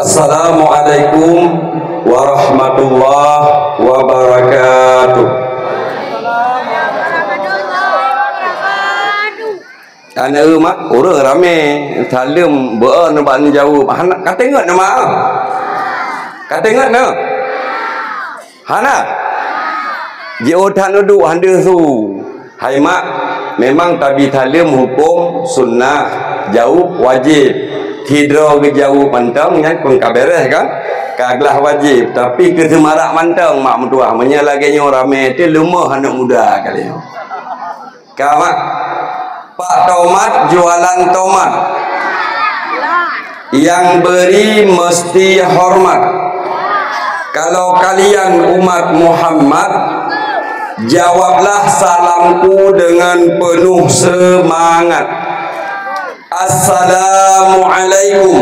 Assalamualaikum warahmatullahi wabarakatuh. Anak mak orang ramai salim berban jauh. Anak kata ingat nama. Kata ingat nama. Hana. Jauhan duduk handa su. Hai mak, memang tabi talim hukum sunnah, jauh wajib. Hidro ke jauh mantang yang pengkaberes kan? Kaglah wajib, tapi ke semarak mantang mak mentua. Menyalaganya ramai tu lemah anak muda kali. Kau mak Pak Tomat jualan tomat. Yang beri mesti hormat. Kalau kalian umat Muhammad, jawablah salamku dengan penuh semangat. Assalamualaikum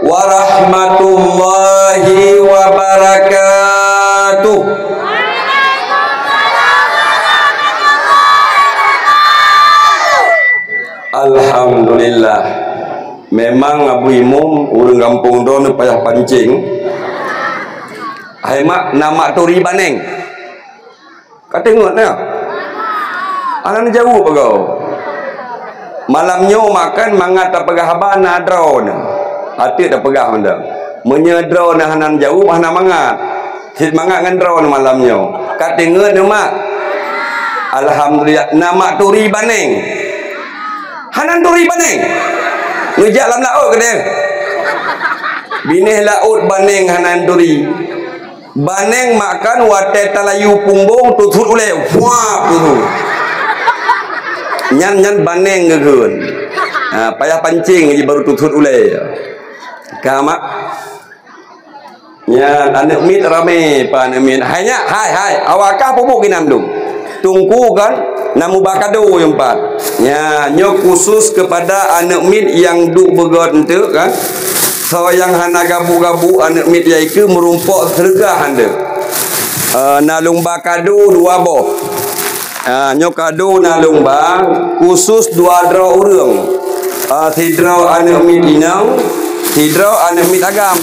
warahmatullahi wabarakatuh. Alhamdulillah. Memang Abu Imum urang kampung don payah pancing. Hai mak nama turi baneng. Kau tengok nak. Anak jauh apa kau? Malamnya makan mangat tak pegah habana drone. Hati tak pegah benda. Menyedrone hanan jauh mana mangat. Sit mangat ngan drone malamnya. Kau tengok nak mak. Alhamdulillah nama turi baneng. Hanan turi baneng. Ngejak dalam laut ke dia? Binih laut baneng hanan turi. Baneng makan watai talayu pumbung tutut uleh. Wah tu. Nyan baneng gegun. Payah pancing je baru tutut uleh. Kamak. Nyan anak mit ramai pa anak mit. Hai awakah pupuk kinam dum. Tungku kan namu bakado yang empat. Nyo khusus kepada anak mit yang duk begot ente kan. So yang hana gabu-gabu anak mit iaitu merumpok sergah anda. Nalung bakado dua boh. Nyo kado nalung bang khusus dua draw urang. Si draw anak mit inang, si draw anak mit agam.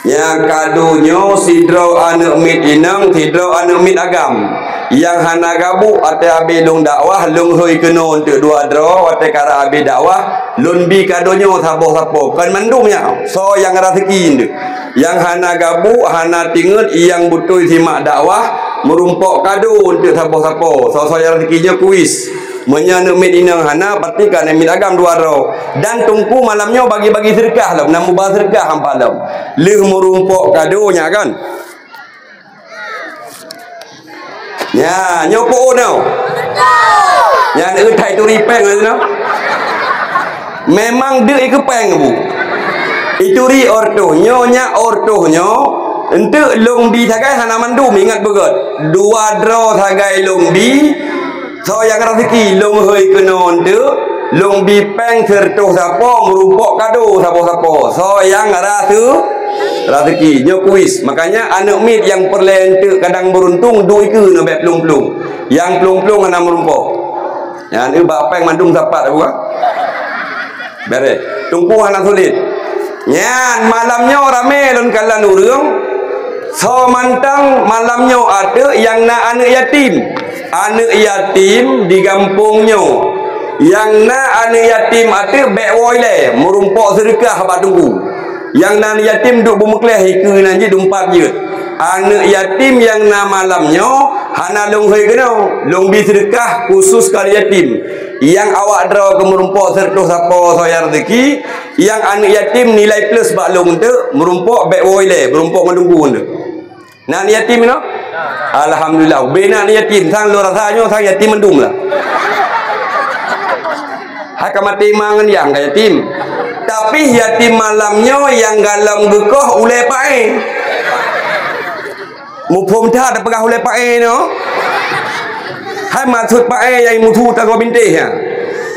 Yang kadonyo si draw anak mit inang, si draw anak mit agam. Yang hana gabu ate abi lung dakwah lung hoi keno untuk dua draw ate kara abi dakwah lun bi kadonyo sapo-sapo kan mandumnya. So yang rezeki ndu. Yang hana gabu hana tingut yang butuh simak dakwah merumpok kado untuk sapo-sapo. So yang rezekinya kuis. Menyana mit inang hana patikan mit agam dua draw. Dan tungku malamnya bagi-bagi sedekah lah, namu bah sedekah hampalam. Leh merumpok kadonya kan. Ya, nyopo no. Yang nak thai tu ripeng no. Memang dia ke peng bu. Itu ri orto nyonya orto nyo. Ente lombi thagai hana mandum ingat begot. Dua draw thagai lombi. So yang rezeki long hoi kenon de lombi peng serto sapo merumpok kado sapo-sapo. So yang rasa rezeki nyo kuis. Makanya anak mit yang perlente kadang beruntung dui ke na bet plung-plung. Yang plung-plung ana merumpok. Ya ni bapeng mandung dapat apa? Bere. Tungku ana sulit. Nyan malamnya rame lon kalan urang. So mantang malamnya ada yang nak anak yatim. Anak yatim di kampungnya. Yang nak anak yatim ada bek woile merumpok sedekah ba tunggu. Yang nan yatim duk bermekleh hika nanti dumpat je. Anak yatim yang na malamnya hana long hoi kena long bi sedekah khusus kali yatim. Yang awak draw ke merumpok serta siapa saya rezeki. Yang anak yatim nilai plus bak long tu merumpok bek woile merumpok mendunggu tu. Nak yatim no? Alhamdulillah. Bena yatim sang lu rasanya sang yatim mendung lah. Hak mati mangan yang yatim. Tapi yatim malamnya yang galam gekoh ulai pae. Mupum dah ada pegah ulai pae no. Hai maksud pae yang mutu tak kau bintih ya.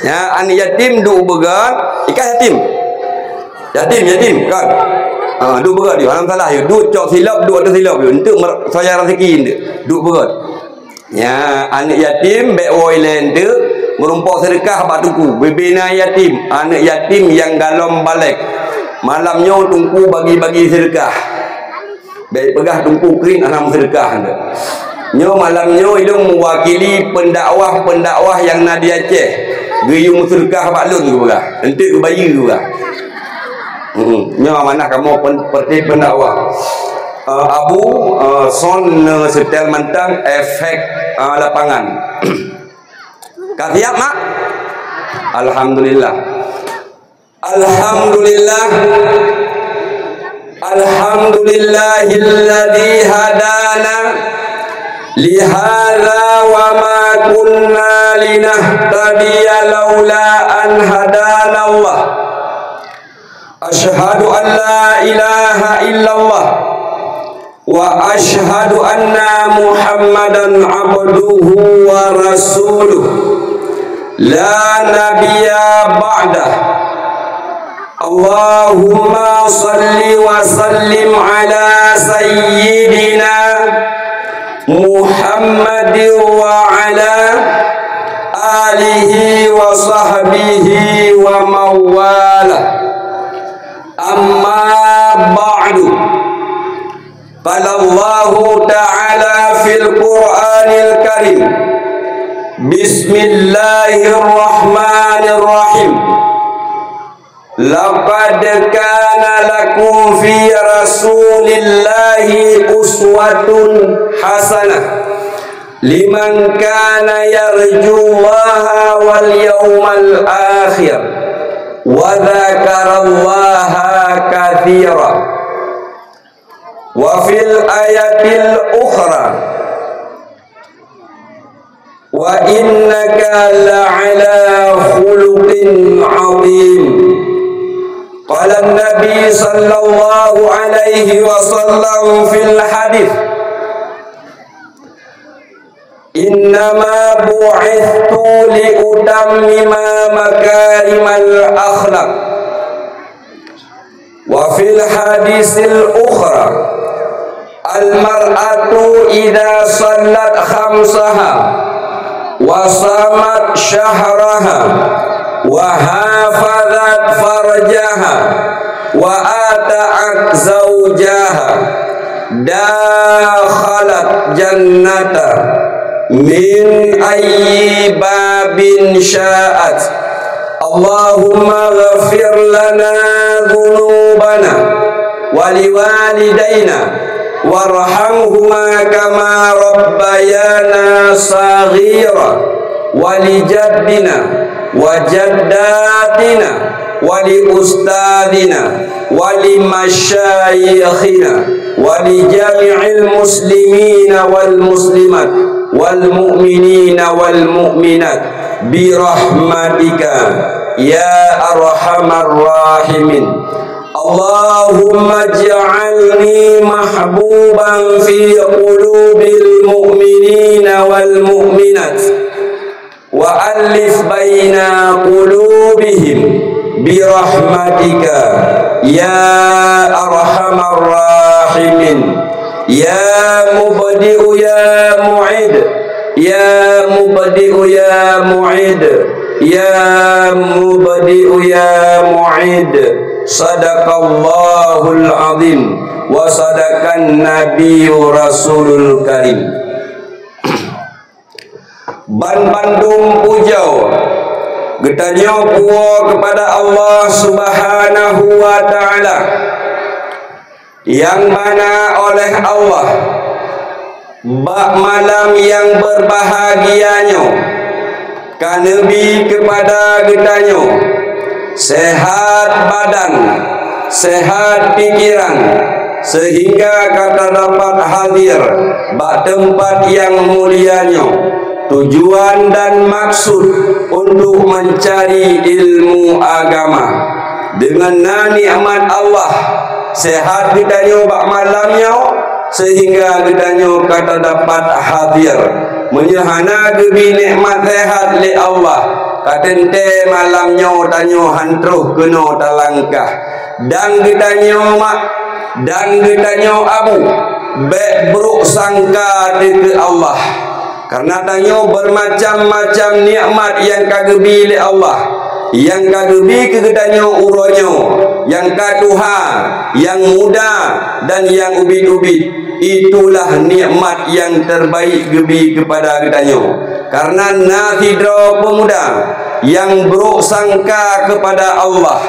Ya anak yatim duk begat, ikan yatim. Yatim kan. Duk begat dia, alam salah dia. Duk cok silap, duk ada silap dia. Untuk saya rezeki dia. Duk begat. Ya anak yatim bek woilen dia merumpok sedekah bak tuku. Bebina yatim, anak yatim yang dalam balik. malamnya tungku bagi-bagi sedekah. Baik pegah tungku kering anam sedekah anda. Nyo malamnya itu mewakili pendakwah yang Nadi Aceh. Geyung sedekah baklun ke pegah. Nanti ke bayi ke pegah. Nyo mana kamu seperti pendakwah. Abu son setel mantang efek lapangan. Kasiap mak? Alhamdulillah. Alhamdulillah. Alhamdulillahilladzi hadana lihadza wa ma kunna linahtadiya laula an hadana Allah. Asyhadu an la ilaha illallah wa asyhadu anna Muhammadan abduhu wa rasuluh la nabiyya ba'dah. Allahumma salli wa sallim ala sayyidina Muhammadin wa ala alihi wa sahbihi wa mawala. Amma ba'du. Qala Allah ta'ala fil Qur'anil Karim. Bismillahirrahmanirrahim. Laqad kana lakum fi rasulillahi uswatun hasanah liman kana yarjullaha wal yawmal akhir wa dzakarallaha katsira. Wa fil ayatil ukhra wa innaka la'ala khuluqin 'azim. Qala an-nabi sallallahu alaihi wasallam fil hadits, innama bu'ithtu li utammima makarimal akhlaq. Wa fil hadisil ukhra, al-mar'atu idza sallat khamsaha wa samat syahraha wa hafazat farjaha wa ata'at zawjaha dakhalat jannata min ayyi babin sya'at. Allahumma ghafir lana dhunubana wa liwalidayna warhamhuma kama rabbayana saghira wa lijaddina wa jaddatina wa li ustadina wa li masyayikhina wa li jami'il muslimina wal muslimat wal mu'minina wal mu'minat bi rahmatika ya arhamar rahimin. Allahumma ij'alni mahbuban fi qulubil mu'minina wal mu'minat wa alif baina qulubihim bi rahmatika ya arhamar rahimin. Ya mubdi'u ya mu'id, ya mubdi'u ya mu'id, ya mubdi'u ya mu'id. Sadaqallahul azim wa sadaqan nabiyyu rasulul karim. Ban Bandung Pujau getanya puwa kepada Allah Subhanahu wa ta'ala, yang mana oleh Allah bak malam yang berbahagianya kanebi kepada getanya sehat badan, sehat pikiran, sehingga kata dapat hadir bak tempat yang mulianya, tujuan dan maksud untuk mencari ilmu agama. Dengan nikmat Allah sehat kitanya bak malamnya, sehingga kitanya kata dapat hadir menyahana gebi nikmat sehat li Allah. Katente malamnya tanyo hantruh kena talangkah, dan kitanya mak dan kitanya abu baik buruk sangka di Allah, karena tanyo bermacam-macam nikmat yang kagebi li Allah, yang kagebi ke kitanya uronyo yang katuha, yang muda dan yang ubit-ubit. Itulah nikmat yang terbaik gebi kepada kitanya. Karena nasidra pemuda yang buruk sangka kepada Allah,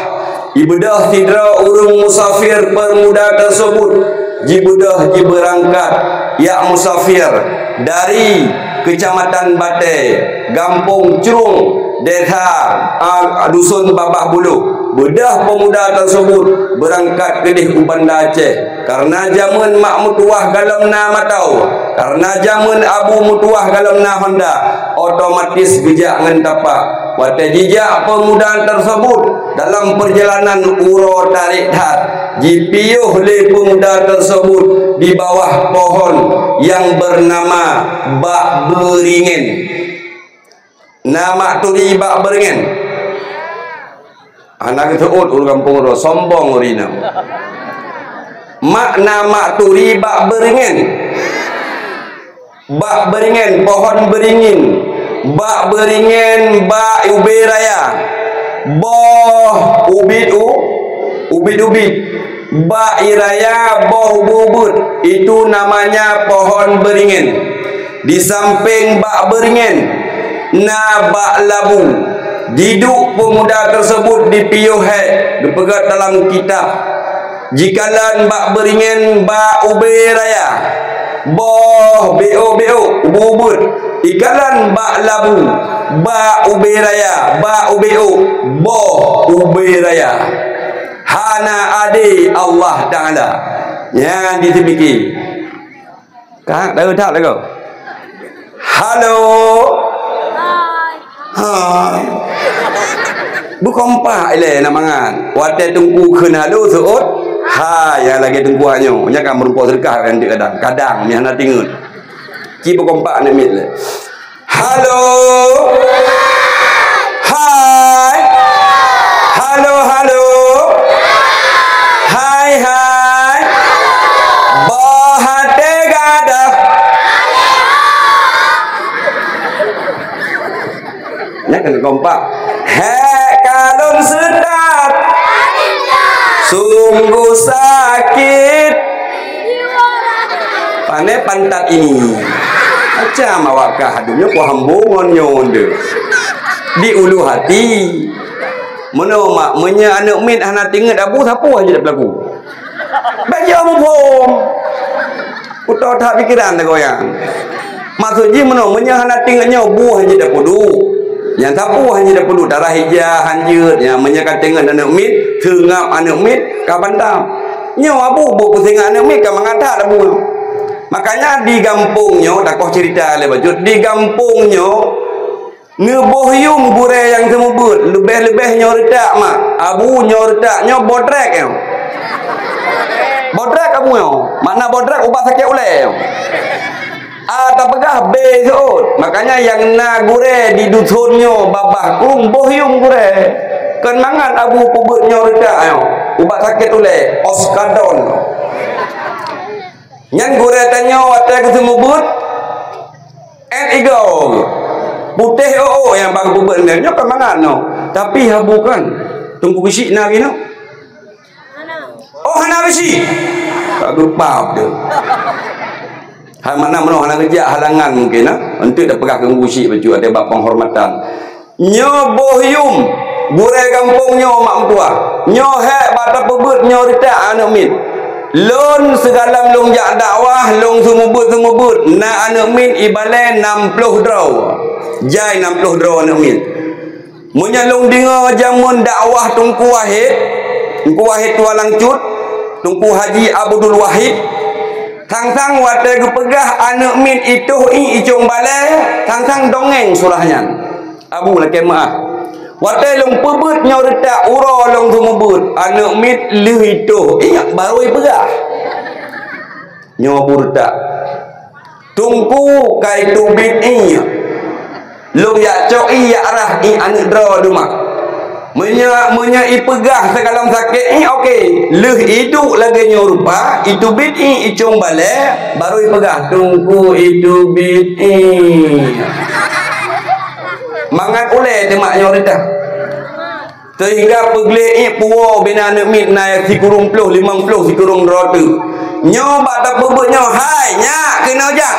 ibadah tidra urung musafir pemuda tersebut, jibudah berangkat ya musafir dari Kecamatan Bate, Gampung Curung, Desa Dusun Babak Bulu. Bedah pemuda tersebut berangkat ke di Banda Aceh. Karena zaman mak mutuah galam na matau, karena zaman abu mutuah galam na Honda, otomatis gejak ngan tapak. Wate jejak pemuda tersebut dalam perjalanan uro tarik hat, jipiyuh le pemuda tersebut di bawah pohon yang bernama Bak Beringin. Nama tuli Bak Beringin. Anak itu ur kampung ro sombong urina. Makna mak tuli Bak Beringin. Bak Beringin, pohon beringin. Bak Beringin, Bak Ubi Raya. Boh ubit-ubit. Bak Iraya, boh bubut. Itu namanya pohon beringin. Di samping Bak Beringin, na Bak Labu. Diduk pemuda tersebut dipiyuhe, dipegat dalam kitab. Jikalan Bak Beringin, Bak Ubi Raya, boh beo bubut. Ikalan Bak Labu, Bak Ubi Raya, Bak Ubeu, boh Ubi Raya. Hana adi Allah Ta'ala yang ditibiki. Kak, dah tak lagi. Halo. Hai. Bukan pak ile nak mangan. Wate tunggu kena halu seut. Hai yang lagi tunggu hanyo. Nya kan merupa sedekah kan dik kadang. Kadang ni hana tingut. Ki bukan pak nak mit le. Halo. Hai. Halo halo. Hai hai. Bahate gada. Nya kan kompak. Kalon sedap, sungguh sakit. Pane pantat ini. Macam awakah hadunya ku hambungan nyonde. Di ulu hati. Mana mak menya anak min hana tingat abu siapa aja dak berlaku. Bagi amu pom. Uto tak pikiran dak goyang. Maksudnya mana menya hana tingatnya buah aja dak pudu. Yang tapu hanya dah perlu darah hijau hanjut yang menyakat tengah anak mit tengap anak mit ka bantam nyo abu bu pusing anak mit ka mangata abu. Makanya di kampungnya dak kau cerita le bajut di kampungnya ngebohyum gure yang semubut lebih-lebih nyordak mak abu nyordak nyo bodrek yo bodrek abu yo makna bodrek ubat sakit uleh yo. Tak pegah besok. Makanya yang na gure di dusunnya babah kung bohyum gure. Kan mangan abu pubutnya redak ayo. Ubat sakit ule oskadon. Yang gure tanya watak semubut and ego. Putih yang bang pubut ni kan mangan no. Tapi habukan tunggu bisik na gino. Oh hana bisik. Tak lupa dia. Hal mana hana kerja halangan mungkin untuk dah pegang kemusik baju ada bab penghormatan. Nyo bohyum gure kampung nyo mak mentua. Nyo hek bata pebut nyo retak anak min. Lon segala long jak dakwah long sumubut na anak min ibale 60 draw. Jai 60 draw anak min. Munya long dengar jamun dakwah Tungku Wahid. Tungku Wahid Tualang Cut, Tungku Haji Abdul Wahid. Tang-tang wate gepegah anak min itu icung balai tang-tang dongeng surahnya abu lah kemah wate long pebut nyaw retak uro long sumubut anak min lih itu ingat baru pegah nyaw burdak tungku kai tubit long ya cok ya arah anak draw dumak menya ipegah sekalam sakit okey leh hidup lagi nyorupa itu bit icung bale baru ipegah tunggu itu bit mangat ule demak nyorita Sehingga pegelik puwa bina anak mit naik si kurung puluh 50 si kurung rota. Nyoba tak bebutnya hai nyak kena aja.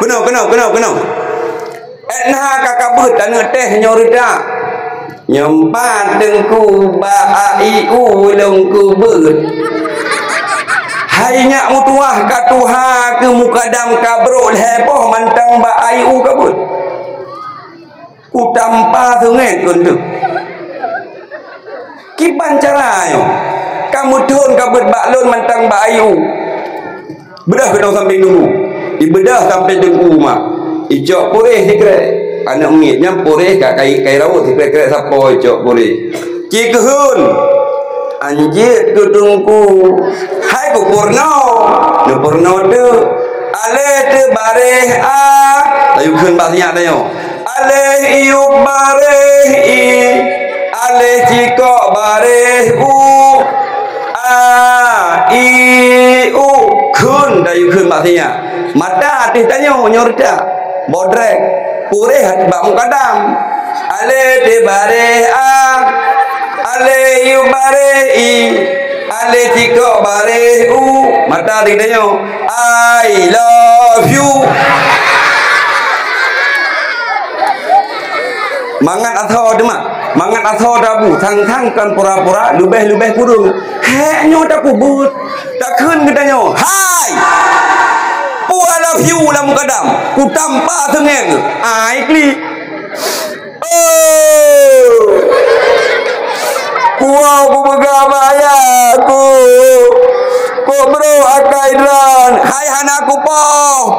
Kena. Etna kakak bet anak teh nyorita. Nyempat dengku ba ai u lengku bet. Hai nyak mutuah katuha ke mukadam kabro heboh mantang ba ai u kabut. Ku tampa sungai kuntu. Kiban caranya kamu turun kabut baklon mantang ba ai u. Bedah kena sampai dulu. Ibedah sampai dengku mak. Ijok purih dikret. Anak mitnya purih kat kai rawut dikret siapa ijok purih. Cikehun. Anjir tu tungku. Hai ku purno. Nu purno tu. Ale tu bareh a. Layu keun bahnya tayo. Ale iuk bareh i. Ale cikok bareh u. A i u kun dayu kun maksudnya mata hati tanya nyorda bodrek purih hati bak mukadam ale de bare a ale yu bare i ale tiko bare u mata hati tanya I love you mangat atau demak mangat atau dabu thang kan pura-pura lubeh kurung he nyo tak kubut tak keun katanya hai pu I love you lah mukadam ku tampa tengeng ai kli oh ku begabaya ku bro akaidran hai hanaku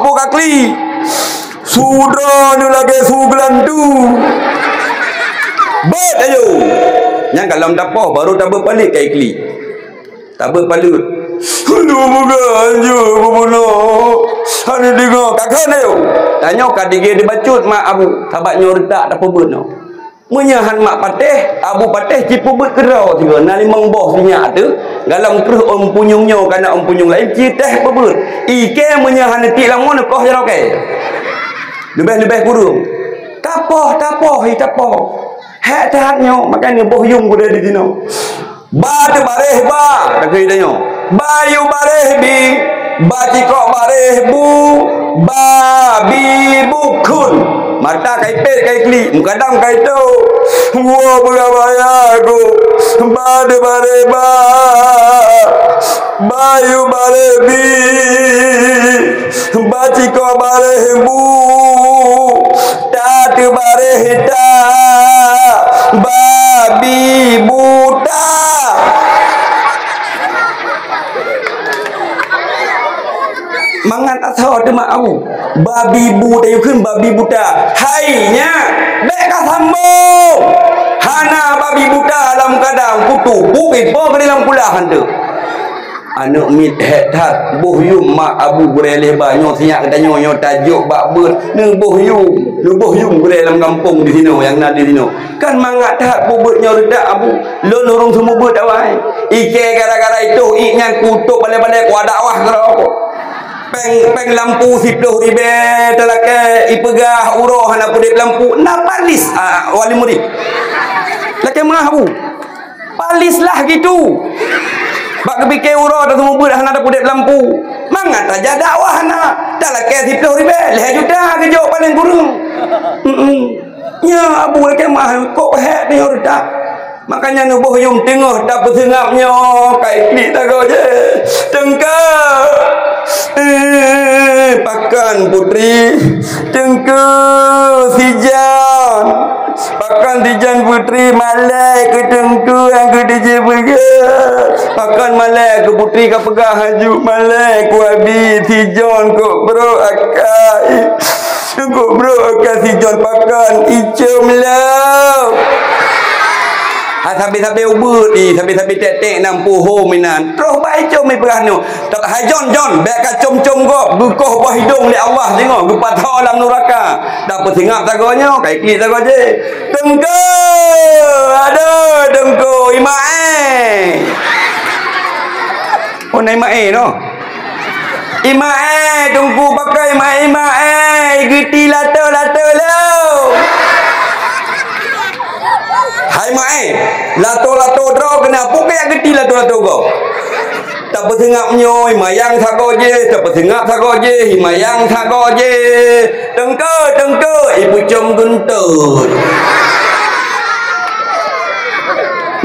pu kakli sudra nu lagi suglandu bet ayo yang kalau dapoh baru tak berbalik ke ikli tak berpalut aduh bukan anjur aku bunuh ada dengar kakak ayo tanya kadige dibacut mak abu tabak nyordak tak apa benar menyahan mak patih abu patih cipu bet kerau tiga na limang boh sinyak tu galam terus om punyungnya kana om punyung lain citeh pebut ike menyahan detik lang mana koh jaroke lebih kurung tapoh hak tahatnya makanya boh yung kuda di sini ba tu bareh ba tak kira tanya bayu bareh bi baci kok bareh bu babi bukun mata kai pet kai kli mukadam kai tu wo berabaya aku ba de bareh ba bayu bareh bi baci kok bareh bu ta tu bareh ta babi buta mangan atau ada mak aku babi buta yuk keun babi buta hainya beka sambung hana babi buta dalam kadang kutu buki po ke dalam pulahan tu anak mit hat boh yum mak abu gureleh banyak siap katanya nyo tajuk bak ber nang boh yum gurel dalam kampung di sini yang nak di sini kan mangat hat bubut nyo redak abu lon orang semua ber awai ike gara-gara itu iknya kutuk balai-balai ku dakwah karo peng lampu 10 ribe telake ipegah uroh hana pudip lampu na palis wali murid laki mengah abu palislah gitu bak kepikir urah dah semua ber hana pudip lampu mangat aja dakwah hana telake 10 ribe leh juta kerja paling kurung nya abu laki mah kok hek ni redak makanya nubuh yung tengah dapat sengapnya kai klik tak kau je tengkau pakan putri tengkau sijan pakan sijan putri malai ke tengkau yang ke DJ pakan malai ke putri ke pegah haju malai ku habis sijan kok bro akai kok bro akai sijan pakan icem lah sampai ubud ni sampai tek-tek 60 minan terus baik jom mai berano tak hajon jon bek ka com-com kok bukoh buah hidung li Allah tengok gupatha dalam neraka dapat singap tagonya kai klik tago je tengko aduh tengko imae oh nai mae no imae tungku pakai imae giti lato lo hai mae Lato-lato draw kena apa yang geti lato-lato kau. Tak bertengah menyoy, mayang thago je, tak bertengah thago je, mayang thago je. Tengke, ibu com guntut.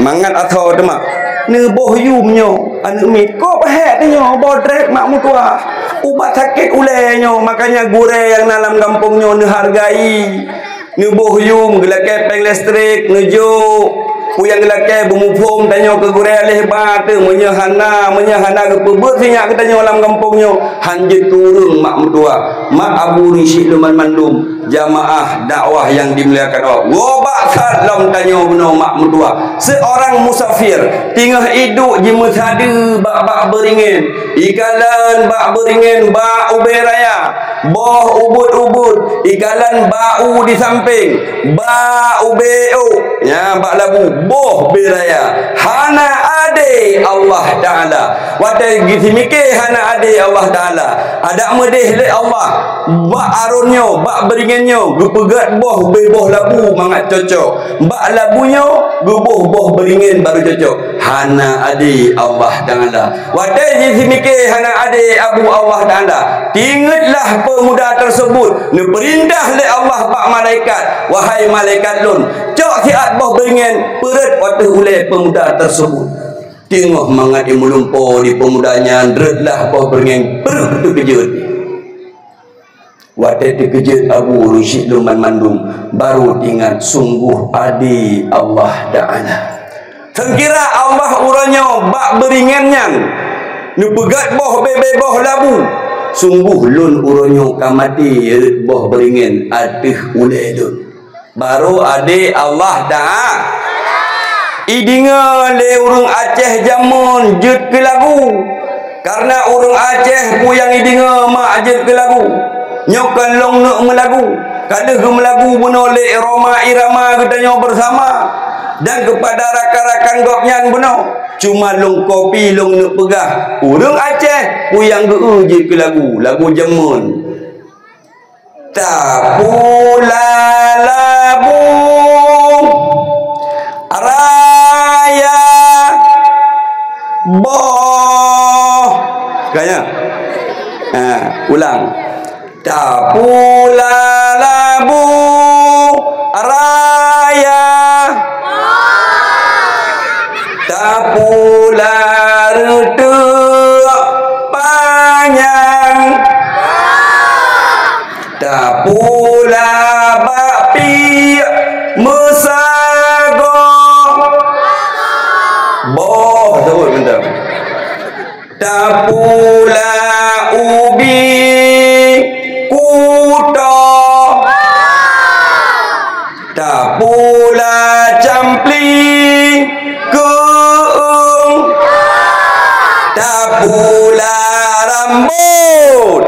Mangat atau demak. Ne boh yumnyo, anu mit kok pahek nyo, bodrek mak mutua. Ubat sakit ulenyo, makanya gure yang dalam kampungnya ne hargai. Ne boh yum gelak peng listrik, ne jo. Puyang lelaki bermufung tanya ke gurih lebat menyahana ke pebut sinyak ke tanya dalam kampungnya hanjir turun mak mertua mak Abu Rishid Luman Mandum jamaah dakwah yang dimuliakan Allah gobak salam tanya benar mak mertua seorang musafir tinggal hidup je mesada bak beringin ikalan bak beringin bak uberaya boh ubud ikalan bau di samping bak ubeu ya bak labu boh beraya hana ade Allah Ta'ala wadah gisi mikir hana ade Allah Ta'ala ada medih le Allah bak arunnya bak beringinnya gepegat boh beboh labu mangat cocok bak labunyo geboh beringin baru cocok hana ade Allah Ta'ala wadah gisi mikir hana ade abu Allah Ta'ala ingatlah pemuda tersebut ne perintah le Allah pak malaikat wahai malaikat lun cok siat boh beringin perut waktu oleh pemuda tersebut tengok mangat yang melumpuh di pemudanya dredlah boh beringin perut itu kejut waktu itu kejut Abu Rishid Luman Mandum baru ingat sungguh adi Allah Ta'ala sekira Allah uranya bak beringinnya nupegat boh beboh labu sungguh lun uronyo kamati boh beringin adih uleh lun baru ade Allah Ta'ala idinga le urung Aceh jamun jut ke lagu karena urung Aceh puyang idinga mak jut ke lagu nyokan long nak melagu kada ke melagu buno le irama katanya bersama dan kepada rakan-rakan gopnyan buno cuma long kopi long nak pegah urung Aceh puyang ge ke lagu jamun tak pula labu raya boh kayaknya ulang tak pula labu raya tak pula retuk panjang tak pula bapi mesago boh sebut bentar tak pula ubi kuto tak pula campling keung tak pula rambut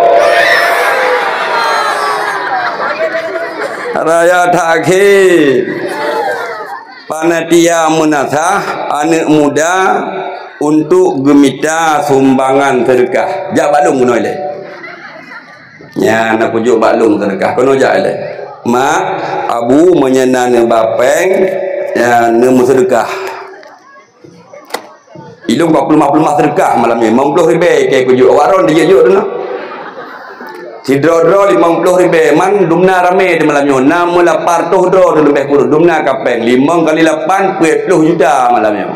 raya takhir panitia munasah anak muda untuk gemita sumbangan sedekah jak balung kuno ile nya nak pujuk balung sedekah kuno jak ile mak abu menyenana bapeng ya nemu sedekah ilung 40 sedekah malam ni 50 ribu ke pujuk waron dia juk tu si dro 50 ribu man dumna rame di malamnya 6 lapar tuh dro lebih kurang dumna kapeng 5 kali 8 20 juta malamnya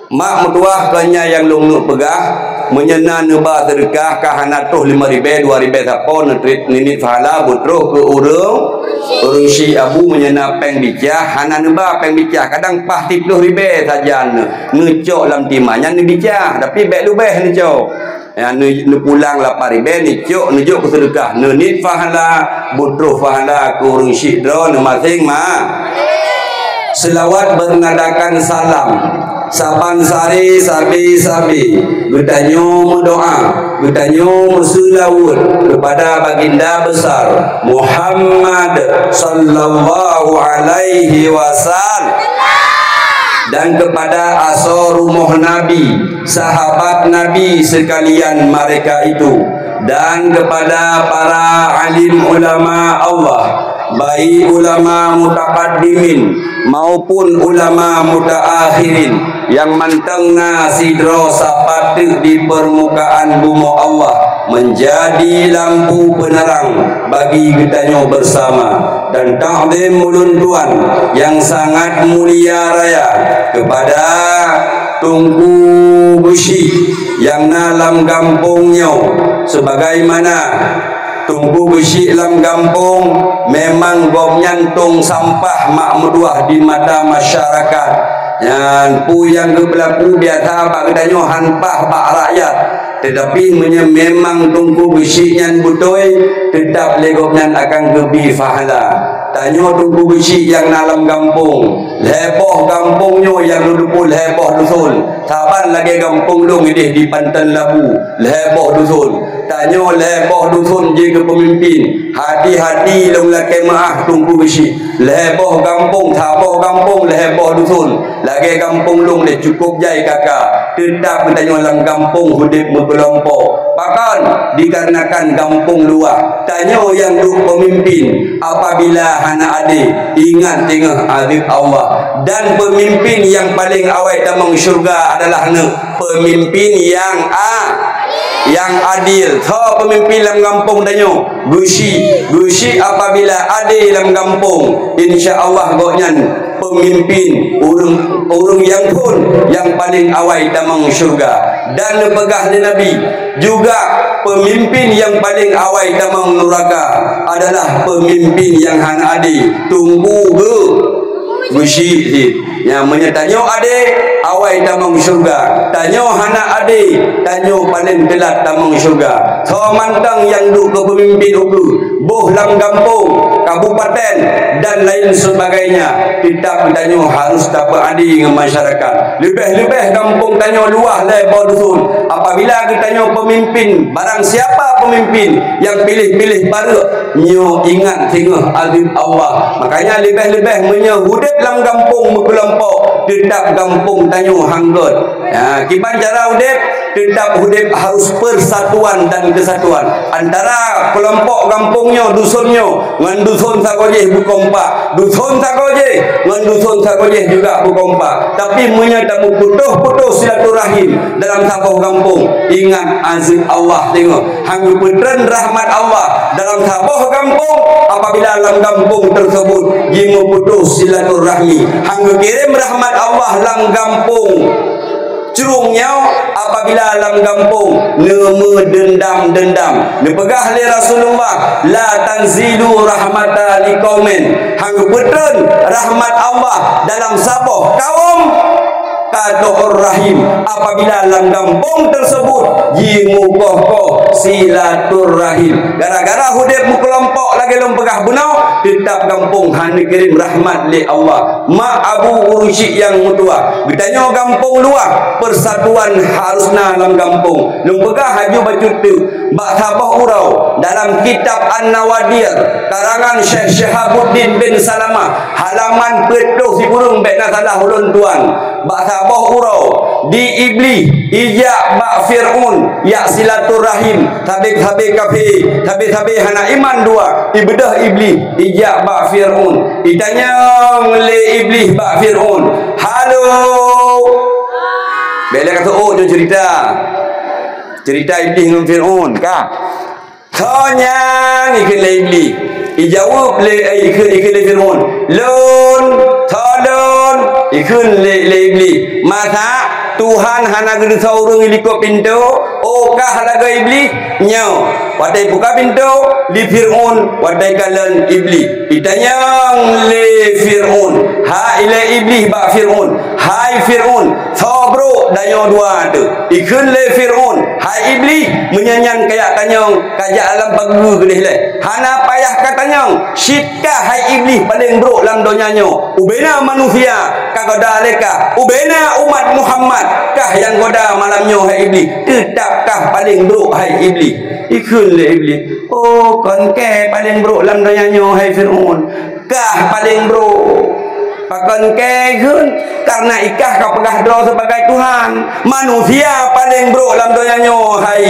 mak mertua kanya yang lungnuk pegah menyena neba sedekah kahana tuh 5 ribu 2 ribu sapon netrit nini fahala butruh ke urung si abu menyena peng bicah hana neba peng bicah kadang pah 30 ribu saja ngecok lam timanya ni bicah tapi baik lubeh ni cok ya ni pulang 8 ribu ni cok nujuk ke sedekah nini fahala butruh fahala ke urung si dro masing ma selawat bernadakan salam saban sari sabi getanyo mendoa getanyo mesulawut kepada baginda besar Muhammad sallallahu alaihi wasallam dan kepada asharuh Nabi sahabat Nabi sekalian mereka itu dan kepada para alim ulama Allah baik ulama mutaqaddimin maupun ulama mutaakhirin yang mentengah sidro sapatih di permukaan bumi Allah menjadi lampu penerang bagi kita bersama, dan ta'zim ulun tuan yang sangat mulia raya kepada Tunku Besi yang dalam kampungnya, sebagaimana Tunku Besi dalam kampung memang gomnyantung sampah makmudah di mata masyarakat. Yang pu yang berlaku biasa bak kedanyo hanpah bak rakyat, tetapi memang Tunku Besi yang butoi tetap legopnya akan kebi fahala. Tanyo Tunku Besi yang dalam kampung, leboh kampungnya yang duduk leboh dusun. Saban lagi kampung dong ini di Pantan Labu, leboh dusun. Tanyo leboh dusun je ke pemimpin, hati-hati dong laki maah Tunku Besi. Leboh kampung, saboh kampung, leboh dusun. Lagi kampung dong le cukup jai kakak. Tetap tanyo dalam kampung hidup berkelompok. Bahkan dikarenakan kampung luar, tanyo yang duk pemimpin apabila hana ade ingat tengah azab Allah, dan pemimpin yang paling awal tamang syurga adalah pemimpin yang adil. So pemimpin dalam kampung tanyo gusi apabila adil dalam kampung, insya-Allah goknya pemimpin urung yang pun yang paling awal tamang syurga. Dan pegah di Nabi juga pemimpin yang paling awal tamang neraka adalah pemimpin yang hana ade tunggu Gusi yang menyetanyo ade awal tamang syurga, tanyo hana ade tanyo paling telat tamang syurga. So mantang yang duk ke pemimpin uku boh dalam kampung, kabupaten dan lain sebagainya, kita tanyo harus dapat ade dengan masyarakat. Lebih-lebih kampung tanyo luah leboh dusun. Apabila kita tanyo pemimpin, barang siapa pemimpin yang pilih-pilih baru nyo ingat tengah azab Allah. Makanya lebih-lebih menyehudip dalam kampung berkelompok, tetap kampung tanyo hanggot. Kiban cara hudip, tetap hudip harus persatuan dan kesatuan antara kelompok kampungnya, dusunnya ngan dusun sakojeh bukompak, dusun sakojeh ngan dusun sakojeh juga bukompak, tapi menyatamu putus silaturahim dalam satu kampung. Ingat azab Allah, tengok hang petren rahmat Allah dalam satu kampung. Apabila dalam kampung tersebut jimu putus silaturahmi, hang kirim rahmat Allah dalam kampung. Curungnya apabila dalam kampung nemu dendam dipegah oleh Rasulullah, la tanzilu rahmatan liqaumin, hang petun rahmat Allah dalam saboh kaum kadohur rahim. Apabila dalam kampung tersebut jimu kokoh silaturahim, gara-gara hudip kelompok lagi lom pegah bunau, tetap kampung hanya kirim rahmat li Allah. Mak abu urusi yang mutua bertanya kampung luar, persatuan harusna dalam kampung. Lom pegah haju baju tu bak sabah urau dalam kitab An-Nawadir karangan Syekh Syahabuddin bin Salamah, halaman petuh si burung bekna salah ulun tuan. Bak sabah urau di iblis ijak bak Fir'un ya silaturahim, tabi-tabi kafir, tabi-tabi hana iman dua ibedah iblis ijak bak Fir'un. Ditanya oleh iblis bak Fir'un, halo bila kata oh dia cerita iblis dengan Fir'un kah tanya ikan le iblis ijawab le ikan le Fir'un lun tolong ikan le iblis masa Tuhan hana gede saurung iliko pintu okah laga iblis nyo wadai buka pintu di Fir'un wadai kalan iblis. Ditanya le Fir'un, ha ila iblis ba Fir'un, hai Fir'un sabro dayo dua tu ikun le Fir'un, hai iblis menyanyan kayak tanyong kajak alam bagu gedeh le hana payah katanyong syika hai iblis paling bro dalam dunianyo ubena manusia kagoda leka ubena umat Muhammad kah yang goda malamnya hai iblis, tetapkah paling buruk hai iblis? Ikun le iblis, oh kon ke paling buruk dalam dunianya hai Fir'un, kah paling buruk pakon ke kun karena ikah kau pegah doa sebagai Tuhan. Manusia paling buruk dalam dunianya hai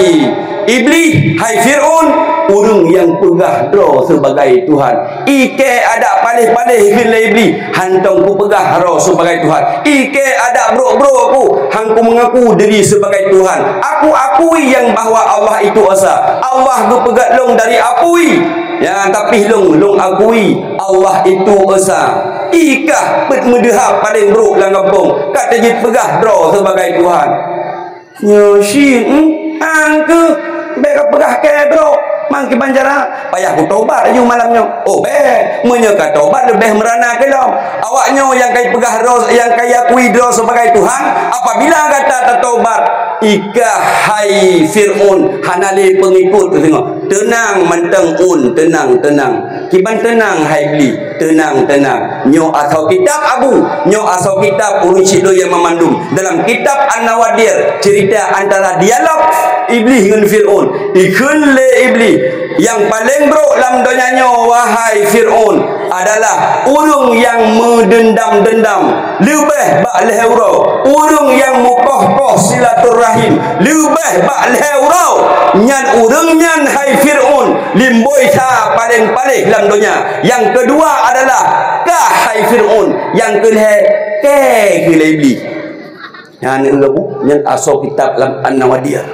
iblis, hai Fir'un, urang yang pegah dro sebagai Tuhan. Ike ada palih-palih gelebli hantong ku pegah dro sebagai Tuhan. Ike ada bro-bro ku hangku mengaku diri sebagai Tuhan. Aku akui yang bahawa Allah itu esa. Allah ku pegat long dari akui. Ya, tapi long akui Allah itu esa. Ikah pet medehap paling bro lang kampung. Kata jit pegah dro sebagai Tuhan. Nyoshi angke beka pegah ke bro mangki banjara payah ku tobat aja malamnya. Oh menyeka tobat lebih merana ke dong. Awaknya yang kai pegah ro yang kai akui ro sebagai Tuhan apabila kata tertobat ika hai Fir'aun hanali pengikut tu tengok tenang menteng tenang kiban tenang hai beli tenang nyo asal kitab abu nyo asal kitab urun sido yang memandum dalam kitab An-Nawadir cerita antara dialog iblis dengan Fir'aun ikun le iblis yang paling bro dalam donyanya wahai Fir'aun adalah urung yang mendendam-dendam lebih bak leheurau urung yang mukoh-koh silaturahim lebih bak leheurau nyan urung nyan hai Fir'aun limboi sa paling-paling dalam dunia. Yang kedua adalah kah hai Fir'aun yang kelih ke iblis yang asal kitab An-Nawadir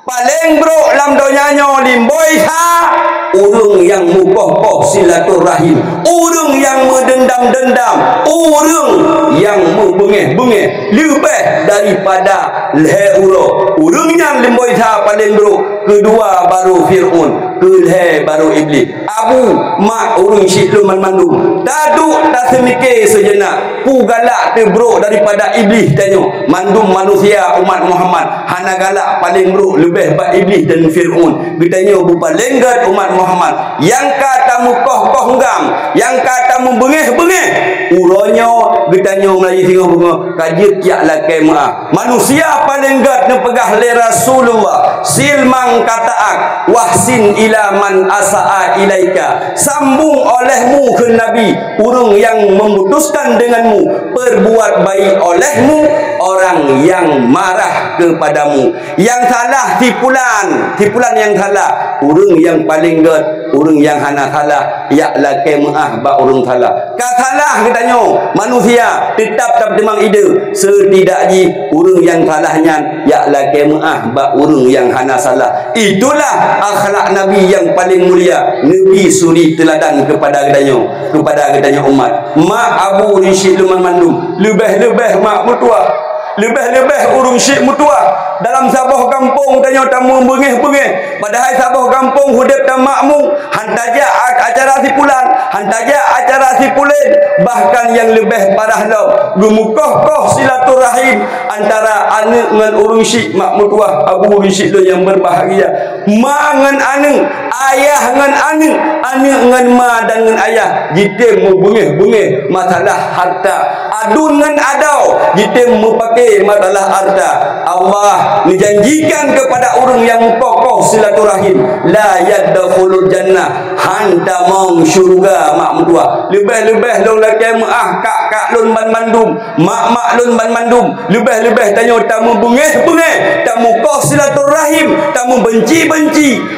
paling bro dalam donyanya limboi sa urung yang mukoh-koh silaturahim urung yang mendendam-dendam urung yang membengeh-bengeh lebih daripada leheuro urungnya limboi sa paling bro kedua baru Fir'aun kelih baru iblis abu mak urung syikluman mandum taduk tak semikir sejenak ku galak te bro daripada iblis tanya mandum manusia umat Muhammad hana galak paling bro lebih bak iblis dan Fir'aun bertanya bupa lenggat umat Muhammad yang kata mukoh-koh ngam yang kata membengeh-bengeh uronyo bertanya Melayu tengah bunga kajit kiak lakai maaf manusia paling gat nepegah le Rasulullah silmang kataak wahsin ila man asa'a ilaika sambung olehmu ke Nabi urung yang memutuskan denganmu perbuat baik olehmu orang yang marah kepadamu yang salah tipulan yang salah urung yang paling gat urung yang hana salah ya lakai maaf ba urung salah ka salah katanya manusia tetap demang ide setidaknya urung yang salahnya ya lakai maaf ba urung yang hana salah. Itulah akhlak Nabi yang paling mulia. Nabi suri teladan kepada katanya umat. Mak Abu Rishid Luman Mandum lebih-lebih mak mutua lebih-lebih urung syik mutua dalam sabah kampung tanya tamu bengeh-bengeh padahal sabah kampung hudip dan makmum hantaja acara sipulan hantaja acara sipulen bahkan yang lebih parah lau gumukoh-koh silaturahim antara anak dengan urung syik mak mutua Abu Rishid yang berbahagia mak dengan anak ayah dengan anak dengan ma dan dengan ayah jitim bengeh-bengeh masalah harta adun dengan adau jitim pakai masalah harta. Allah menjanjikan kepada orang yang kokoh silaturahim la yadkhulul jannah hanta mong syurga mak mentua lebih-lebih long laki maah kak lun ban mandum mak lun ban mandum lebih-lebih tanya tamu bengeh tamu koh silaturahim tamu benci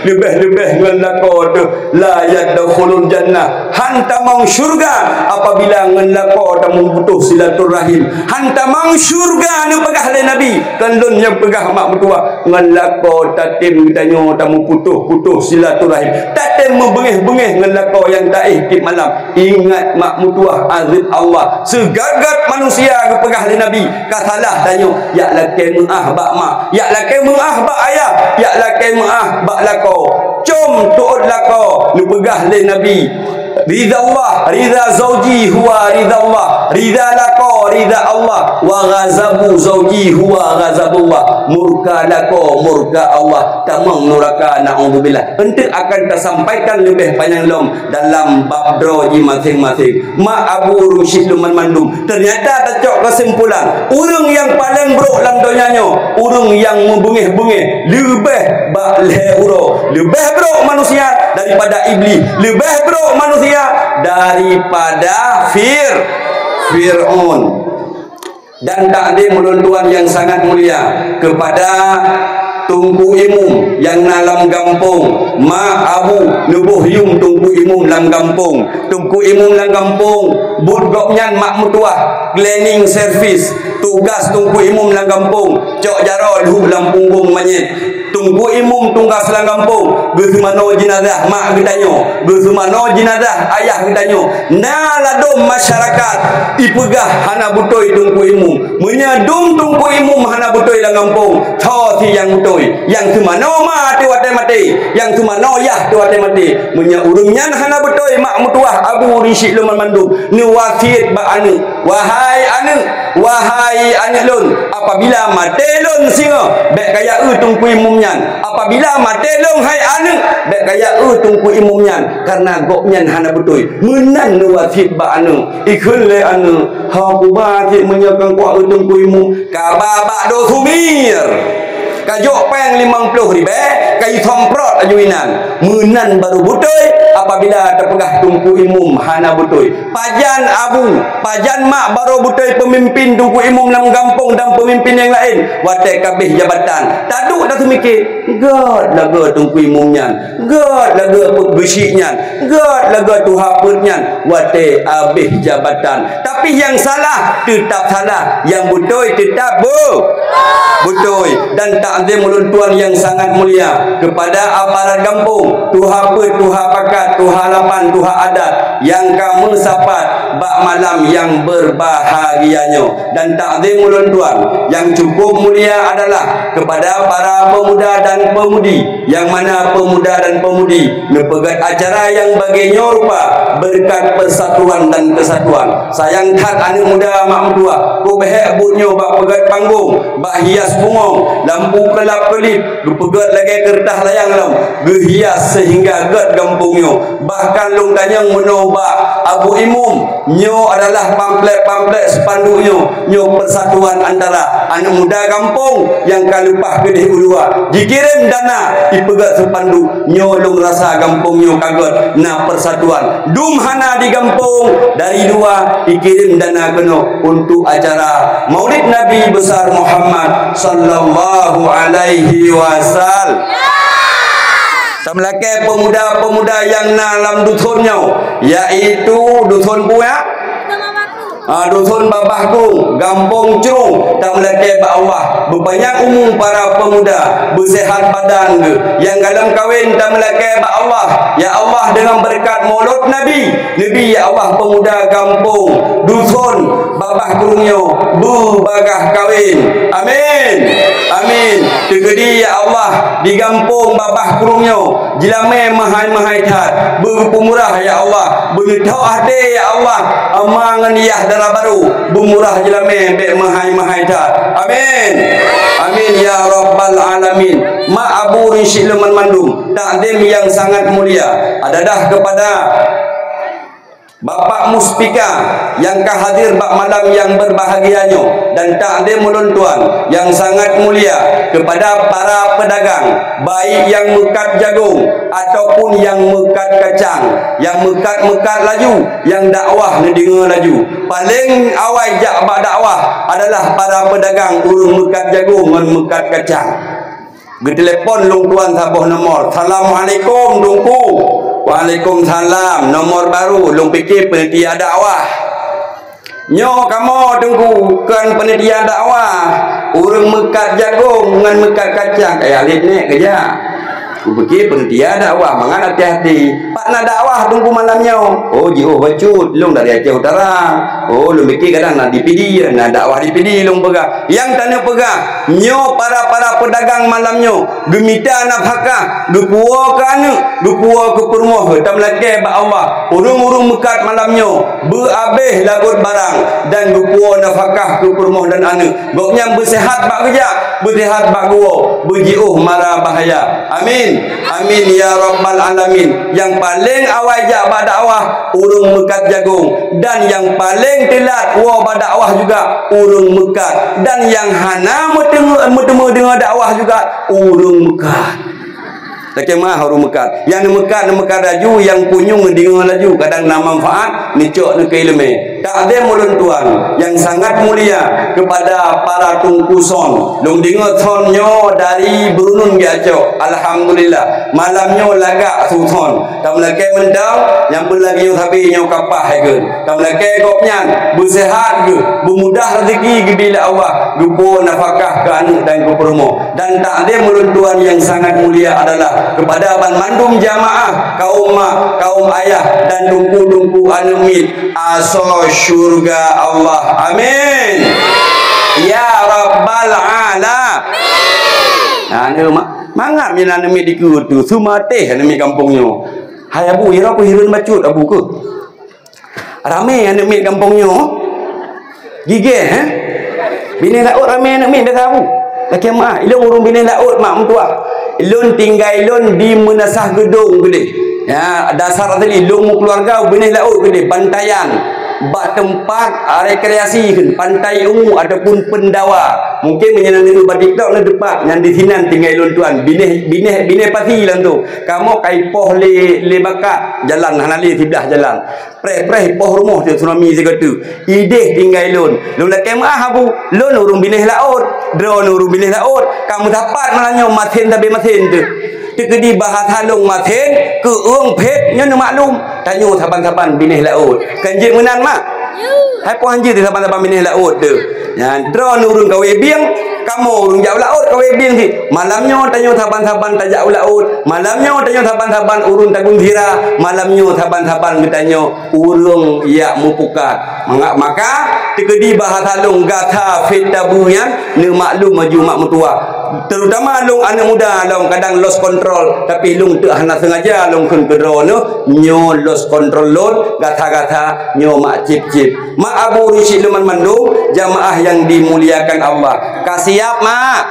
lebih-lebih ngan lako la yadkhulul jannah hanta mong syurga apabila ngan lako tamu butuh silaturahim hanta mong syurga anu pegah le Nabi kandun yang pegah mak mentua ngan lako tatim tanya tamu putuh silaturahim tatim membengeh-bengeh ngan lako yang taih tip malam ingat mak mentua azib Allah segagat manusia ke pegah le Nabi ka salah tanya ya lakai maah bak mak ya lakai maah bak ayah ya lakai maah bak lako com tuut lako nu pegah le Nabi ridha Allah ridha zauji huwa ridha Allah ridha lako ridha Allah wa ghazabu zauji huwa ghazabullah murka lako murka Allah tamang nuraka na'udzubillah ente akan tersampaikan lebih panjang lom dalam bab droji masing-masing mak Abu Rishid Luman Mandum ternyata tercok kesimpulan urang yang paling buruk dalam dunianya urang yang membengeh-bengeh lebih bak leuro lebih buruk manusia daripada iblis lebih buruk manusia daripada Fir'aun dan takdim ulun tuan yang sangat mulia kepada tungku imum yang dalam kampung, mak abu nubuh yung tungku imum dalam kampung, tungku imum dalam kampung, budgoknya mak mutuah cleaning service, tugas tungku imum dalam kampung, cok jaro luh dalam punggung manyet, tungku imum tunggas dalam kampung, gesumano jenazah mak gedanyo, gesumano jenazah ayah gedanyo, naladom masyarakat ipegah hana butoi tungku imum, menyadum tungku imum hana butoi dalam kampung, thoti yang butoi, yang semano ma tu ate mati, yang semano yah tu ate mati, menyurungnya hana butoi mak mutuah abu risik luman mandum, ni wasiat ba anu, wahai anu lun, apabila mati lun singa, bek kaya tungku imumnya, apabila mati lun hai anu, bek kaya tungku imumnya, karena goknya hana butoi, menan ni wasiat ba anu, ikun le anu, ha kubah cik menyakang kuat tungku imum, kababak do sumir. Kajok peng 50 ribu, kayu somprot ajuinan, menan baru butoi apabila terpegah tungku imum hana butoi. Pajan abu, pajan mak baru butoi pemimpin tungku imum dalam kampung dan pemimpin yang lain, watai kabeh jabatan. Taduk dah tu mikir, God laga tungku imumnya, God laga besiknya, God laga tu haputnya, watai abeh jabatan. Tapi yang salah tetap salah, yang butoi tetap butoi. Dan takzim ulun tuan yang sangat mulia kepada aparat kampung, tuha pe, tuha pakat, tuha lapan, tuha adat yang kamu sapat bak malam yang berbahagianya. Dan takzim ulun tuan yang cukup mulia adalah kepada para pemuda dan pemudi, yang mana pemuda dan pemudi nepegat acara yang baginya rupa berkat persatuan dan kesatuan. Sayang tak anak muda mak muda ku behek butnyo bak pegat panggung, bak hias bunga, lampu kelap kelip, pegat lagi kertas layang lam, gehias sehingga gad kampungnya. Bahkan lung tanyang menobak abu imum nyo adalah pamflet-pamflet sepanduknya, nyo persatuan antara anak muda kampung yang kalupah kedih ulua, dikirim dana ipegat sepanduk, nyo lung rasa kampungnya kaget na persatuan. Dum hana di kampung dari dua dikirim dana kena untuk acara Maulid Nabi besar Muhammad sallallahu alaihi wasallam. Tamlake pemuda-pemuda yang dalam dusunnya, yaitu dusun puya, dusun babahku, Gampong Cerung, tamlake ba Allah, berbanyak umum para pemuda, bersehat badan ke, yang dalam kahwin tamlake ba Allah, ya Allah dengan berkat Maulid Nabi, ya Allah pemuda kampung, dusun babah kurungnya, bagah kahwin, amin, amin. Tegedi ya Allah di kampung babah kurungnya, jilame mahai-mahai tat, berpemurah ya Allah, benitau hati ya Allah, amangan iyah darah baru, bumurah jilame bek mahai-mahai tat, amin, amin ya rabbal alamin. Ma abu risik leman mandum, takdim yang sangat mulia adalah kepada Bapak Muspika yang hadir bak malam yang berbahagianya, dan takdim ulun tuan yang sangat mulia kepada para pedagang, baik yang mekat jagung ataupun yang mekat kacang, yang mekat laju, yang dakwah ngedengar laju. Paling awal jak bak dakwah adalah para pedagang urung mekat jagung dan mekat kacang. Getelepon lung tuan sabuh nomor. Assalamualaikum dungku. Waalaikumsalam. Nomor baru lung fikir penitia dakwah. Nyo kamu tunggu kan penitia dakwah. Urang mekat jagung dengan mekat kacang kayak alit ni kerja. Ku fikir penitia dakwah, mangan hati-hati. Pak nak dakwah tunggu malamnya. Oh jiho bacut lung dari Aceh Utara. Oh lung fikir kadang nak dipidi, nak dakwah dipidi lung pegang. Yang tanya pegang, nyo para pedagang malamnya gemita nafkah, dukua kan, dukua ke perumah tamlake ba Allah. Urung-urung mekat malamnya berabih lagut barang dan dukua nafkah ke perumah dan anak. Goknya bersehat bak kerja, bersehat bak gua, berjiuh mara bahaya. Amin. Amin ya rabbal alamin. Yang paling awal jak bak dakwah urung mekat jagung, dan yang paling telat wa bak dakwah juga urung mekat, dan yang hana metemu dengan dakwah juga urung mekat. Tak mah urung mekat. Yang mekat laju, yang punyung dengan laju, kadang nak manfaat ni cok ni ke ilmu. takdim ulun tuan yang sangat mulia kepada para tungkuson. Long dengar tonyo dari Brunun Giaco. Alhamdulillah. Malamnya lagak tu ton. Kam lagi mendang yang berlagi tapi nyo kapah ke. Kam lagi kopnyan bersehat ke, bermudah rezeki ke bila Allah, gupo nafkah ke anak dan ke perumo. Dan takdim ulun tuan yang sangat mulia adalah kepada ban mandum jamaah kaum mak, kaum ayah dan tungku-tungku anemit aso syurga Allah. Amin. Ya Rabbal Alamin. Nah, ni mangap ni anemit dikutu semua teh anemit kampungnya. Hai abu, ira apa hirun bacut abu ke? Ramai anemit kampungnya. Gigih bini laut ramai anemit dah tahu. Laki mak, ilun urung bini laut mak mentua. Ilun tinggal ilun di menasah gedung gede. Ya, dasar tadi ilun keluarga bini laut gede, bantayan. Bak tempat rekreasi kan, pantai ungu ataupun pendawa. Mungkin menyenang dulu bak TikTok le depan yang di sini tinggal ilun tuan. Bini pati lah tu. Kamu kaipoh le bakat jalan hanali tidak jalan. Preh poh rumah tu tsunami sekatu. Ide tinggal ilun. Lu la kemah abu, lun urung bini laut, drone urung bini laut. Kamu dapat malahnya matin tapi matin tu. Tekedi bahas halung matin ke uang pet nya maklum. Tanyo saban-saban bini laut. Kanjing menan mak. Hai puan je di saban-saban bini laut tu. Ya, drone urung kawe biang, kamu urung jauh laut kawe biang si. Malamnya tanyo saban-saban tak jauh laut. Malamnya tanyo saban-saban urung tagung zira. Malamnya saban-saban bertanyo urung ya mupukat. Maka tekedi bahas halung gata fit tabuyan ne maklum maju mak mentua. Terutama long anak muda long kadang lost control tapi long tak hana sengaja long kun kedro no nyo lost control lon gata-gata nyo mak cip mak abu rusi luman mandum jamaah yang dimuliakan Allah. Kasiap mak,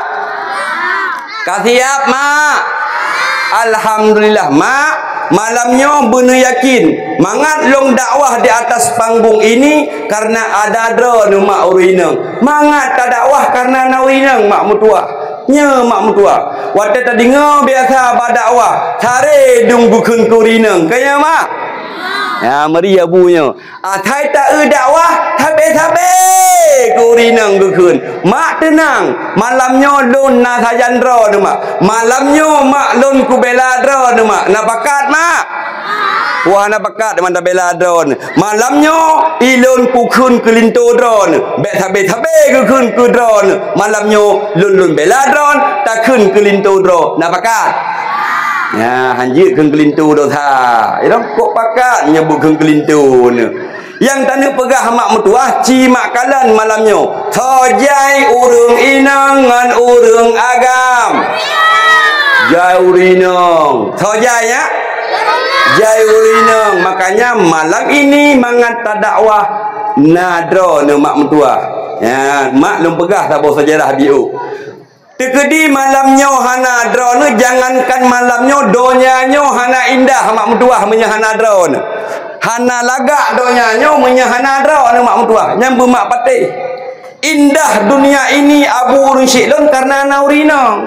kasiap mak. Alhamdulillah mak, malamnya benar yakin mangat long dakwah di atas panggung ini karena ada drone mak urinang. Mangat tak dakwah karena nawinang mak mutua. Nya mak mutua. Waktu tadi dengar biasa berdakwah, cari dung bukan kurinang. Kaya mak. Ya meri abunya. Atai tak dakwah, tabe kurinang bukan. Mak tenang. Malamnya lun na sajandra tu mak. Malamnya mak lun ku bela dra tu mak. Na pakat mak. Wah nak pakat dengan tabela drone. Malamnya ilun pukun kelinto drone. Bet tabe kekun ke drone. Malamnya lun bela drone takun kelinto drone. Nak pakat. Ya hanjit keun kelinto dah tha. Ira kok pakat nyebut keun kelinto ni. Yang tanda pegah mak metuah cimak kalan malamnya. Thojai urung inang ngan urung agam. Jai urinang. Thojai ya. Jai urinang. Makanya malam ini mangat dakwah nadro ne mak mentua. Ya, mak lum pegah tak bawa sejarah biu. Tekedi malamnya hana dro ne jangankan malamnya donyanya hana indah mak mentua menyahana dro ne. Hana lagak donyanya menyahana dro ne mak mentua. Nyambu mak patih. Indah dunia ini abu urunsyilun karena naurinang.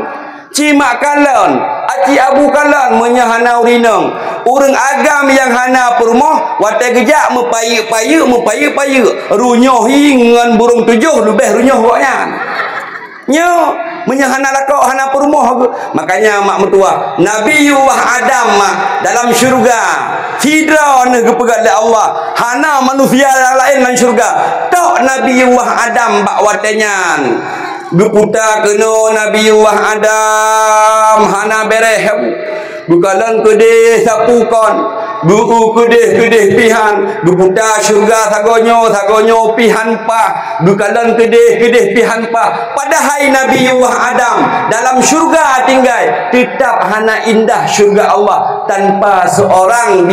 Cimak kalan, aci abu kalan menyahana urinang. Urang agam yang hana permoh, watai gejak mepayu, runyoh ngan burung tujuh lebih runyoh waknya. Nyo menyahana lakau hana permoh. Makanya mak mentua, Nabi Adam mak dalam syurga. Hidra ne kepegat Allah. Hana manusia lain dalam syurga. Tok Nabi Adam bak watenyan. Guputa kena Nabi Adam hana bereh bukalan kedeh sapukan buku kedeh pihan guputa syurga sagonyo pihan pa bukalan kedeh pihan pa padahal Nabi Adam dalam syurga tinggal tetap hana indah syurga Allah tanpa seorang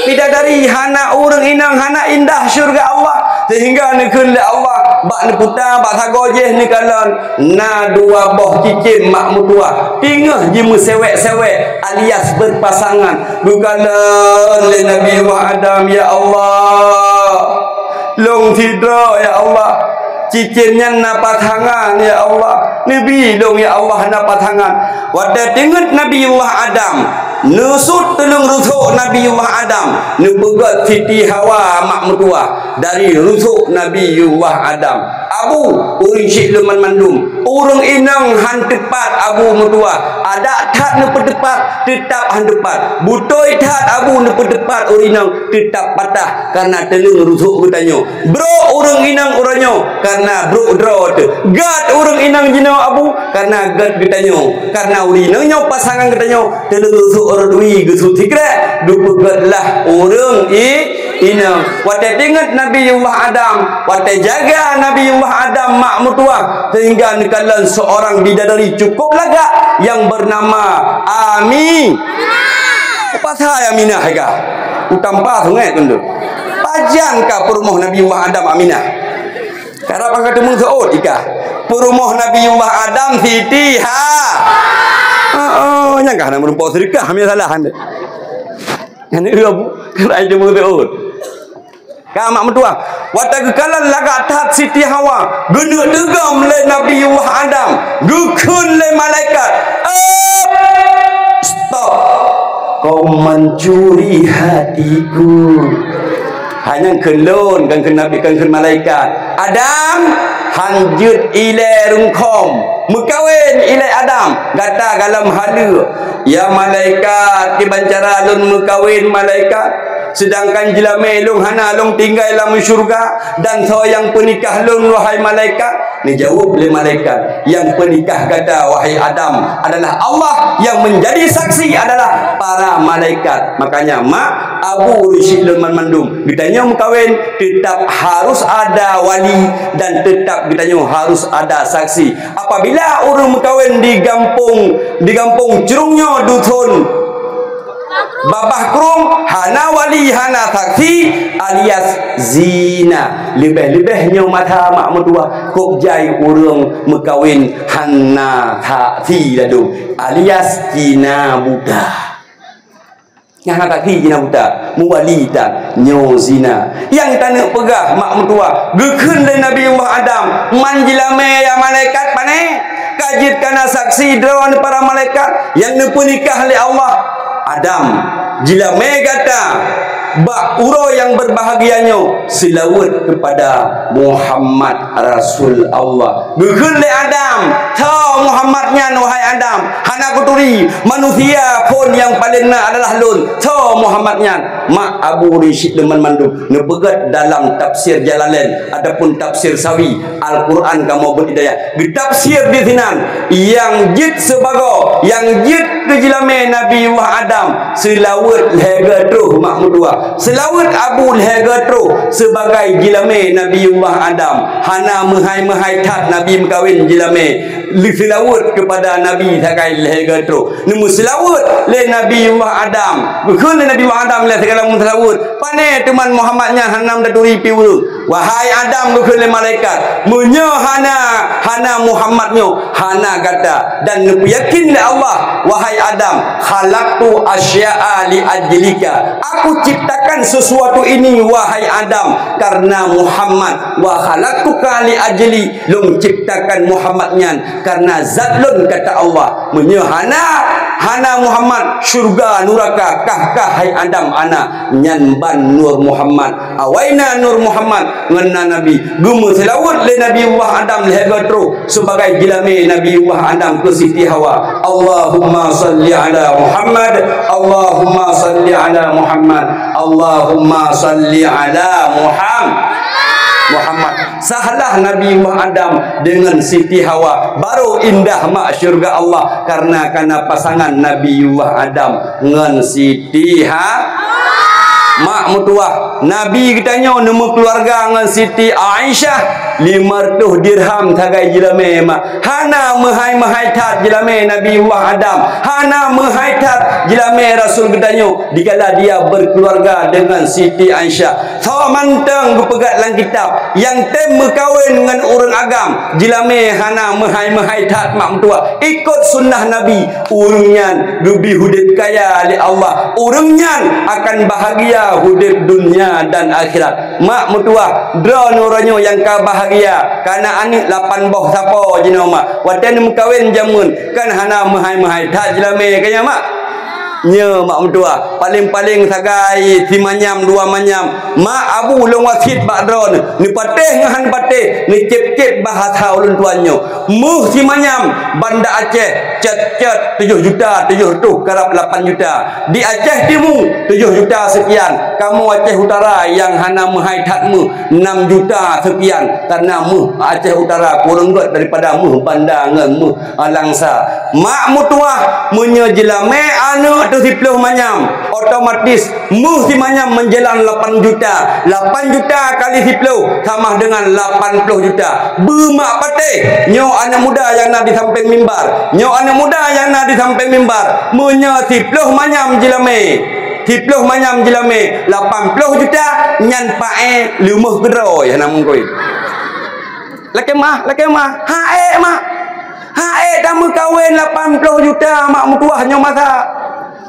bidadari hana urang inang hana indah syurga Allah sehingga nekun Allah bak neputa bak sagojeh ni kalan na dua boh cicim mak mutua tingah je mesewek-sewek alias berpasangan bukalan le Nabi Adam ya Allah long tidra ya Allah cicimnya napa tangan ya Allah Nabi long ya Allah napa tangan wadah dengut Nabi Adam nusut telung rusuk Nabiullah Adam nepegat Siti Hawa mak mertua dari rusuk Nabiullah Adam. Abu uring syik leman mandum urang inang han tepat abu mertua ada tat nepe tepat tetap han tepat butoi tat abu nepe tepat urinang tetap patah karena telung rusuk bertanya bro urang inang uranyo karena bro draw tu gad urang inang jinau abu karena gad bertanya karena urinangnya pasangan bertanya telung rusuk ordui gesut tikra dupegatlah urang inang wate ingat Nabiullah Adam wate jaga Nabiullah Adam mak mertua sehingga nikalan seorang bidadari cukup laga yang bernama Ami. Apa saya Aminah ka? Utampa sungai tundu. Pajan ka perumah Nabiullah Adam Aminah. Karena apa ketemu seot ika? Perumah Nabiullah Adam Siti ha. Oh, nyangka nama rumput sedekah kami salah anda. Yang ini abu kerana dia seot. Kamak mertua wata gekalan laga tat Siti Hawa guna degam le Nabiullah Adam gukun le malaikat stop kau mencuri hatiku hanya kelon kan Nabi kan malaikat Adam hanjut ile rungkom mekawin ile Adam gata galam hala ya malaikat dibancara lun mekawin malaikat sedangkan jilame long hana long tinggal dalam syurga dan yang penikah long wahai malaikat ni jawab oleh malaikat yang penikah kata wahai Adam adalah Allah yang menjadi saksi adalah para malaikat. Makanya mak abu risyid leman mandum ditanya mengkawin tetap harus ada wali dan tetap ditanya harus ada saksi. Apabila orang mengkawin di kampung cerungnya dusun babah krum hana wali hana saksi alias zina lebih-lebihnya mata mak mertua kok jai urang mekawin hana saksi ladu alias zina buta hana saksi zina buta muwali tak nyo zina yang tanah pegah mak mertua gekeun dari Nabiullah Adam manjilame ya malaikat pane kajit kana saksi drawan para malaikat yang nepunikah oleh Allah Adam jila megata bak uro yang berbahagianya selawat kepada Muhammad Rasul Allah geun le Adam tau Muhammadnya wahai Adam hana kuturi manusia pun yang paling adalah lun tau Muhammadnya mak Abu Risyid Leman Mandum nebegat dalam tafsir Jalalain adapun tafsir Sawi Al-Quran kamu berdidaya ditafsir di sinan yang jid sebagai yang jid kejilame Nabiullah Adam selawat lega truh mak mudua selawat Abu lega truh sebagai jilame Nabiullah Adam hana mehai-mehai tat Nabi mekawin jilame selawat kepada Nabi sakai lega truh nemu selawat le Nabiullah Adam bukan le Nabiullah Adam le segala selawat pane teman Muhammadnya hanam daduri piwul wahai Adam bukan le malaikat munyo hana Muhammadnya hana kata dan yakin le Allah wahai Adam khalaqtu asya'a li ajlika aku ciptakan sesuatu ini wahai Adam karena Muhammad wa khalaqtuka li ajli lum ciptakan Muhammadnya karena zat lun kata Allah hana Muhammad syurga nuraka kah hai Adam ana nyanban nur Muhammad awaina nur Muhammad ngena Nabi gumu selawat le Nabiullah Adam legatro sebagai jilame Nabiullah Adam ke Siti Hawa Allahumma salli ala Muhammad Allahumma salli ala Muhammad Allahumma salli ala Muhammad sahlah Nabiullah Adam dengan Siti Hawa baru indah mak syurga Allah karena pasangan Nabiullah Adam ngan Siti mak mutuah Nabi kitanya nemu keluarga ngan Siti Aisyah 500 dirham tagai jilame mak hana mehai tat jilame Nabiullah Adam hana mehai tat jilame Rasul kitanya dikala dia berkeluarga dengan Siti Aisyah sawa manteng gupegat lang kitab yang tem berkahwin dengan orang agam jilame hana mehai tat mak mutuah ikut sunnah Nabi urungnya lebih hudib kaya li Allah urungnya akan bahagia hudib dunia dan akhirat mak mutuah dra nuranyo yang ka bahagia karena anik 8 boh siapa jino mak watan mekawin jamun kan hana mehai tat jilame kaya mak Nya mak mentua paling-paling sagai si manyam dua manyam mak abu long wasit bakdron ni pateh ngahan pateh ni cep-cep bahasa ulun tuannya muh si manyam Banda Aceh cet-cet 7 juta 700 karap 8 juta di Aceh Timur 7 juta sekian kamu Aceh Utara yang hana mehaitatmu 6 juta sekian karena mu Aceh Utara kurang gut daripada mu Banda ngan mu Langsa mak mutua menyejilame anu tu 10 manyam otomatis mu si manyam menjelang 8 juta 8 juta kali 10 sama dengan 80 juta bemak patih nyo anak muda yang nak di samping mimbar nyo anak muda yang nak di samping mimbar munya 10 manyam jilame 10 manyam jilame 80 juta nyan pae lumuh gedro ya namun koi laki mah hae mah hae dah kawin 80 juta mak mutuah nyo masa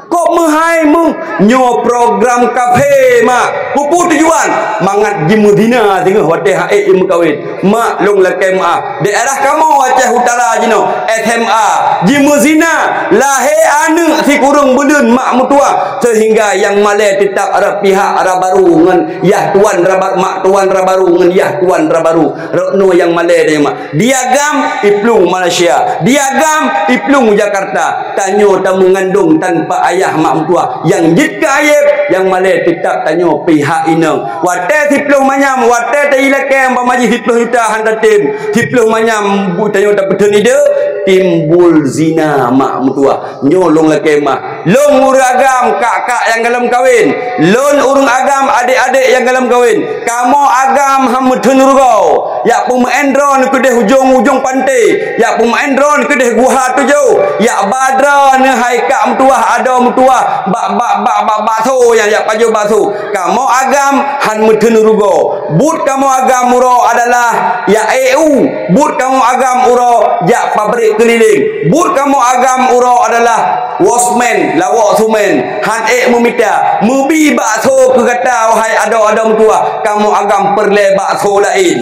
kok mehai mu nyo program kafe mak pupu tujuan mangat di Medina tengah hotel hae mu kawin mak long laki mak daerah kamu Aceh Utara jino SMA di Medina lahe anu si kurung bedun mak mutua sehingga yang malai tetap ada pihak ada baru ngan yah tuan rabar mak tuan rabaru ngan yah tuan rabaru rokno yang malai dia mak diagam iplung Malaysia diagam iplung Jakarta tanyo tamu ngandung tanpa ayah mak mentua yang jika ayib yang malai tetap tanyo pihak inang wate 10 manyam wate ta ilake pamaji 10 juta handa tim 10 manyam bu tanyo tak betul ide timbul zina mak mentua nyolong lake mah long uragam kakak yang dalam kahwin lon urung agam adik-adik yang dalam kahwin kamu agam hamudun urgau ya pemaendron ke deh hujung-hujung pantai ya pemaendron ke deh guha tu jauh ya badran haika mentua ada mentua bak baso yang ya paju baso kamu agam han mudun urgau but kamu agam uro adalah ya EU but kamu agam uro ya pabrik keliling but kamu agam uro adalah wasman lawak sumen han memita mubi bakso ke kata wahai ada mentua kamu agam perle bakso lain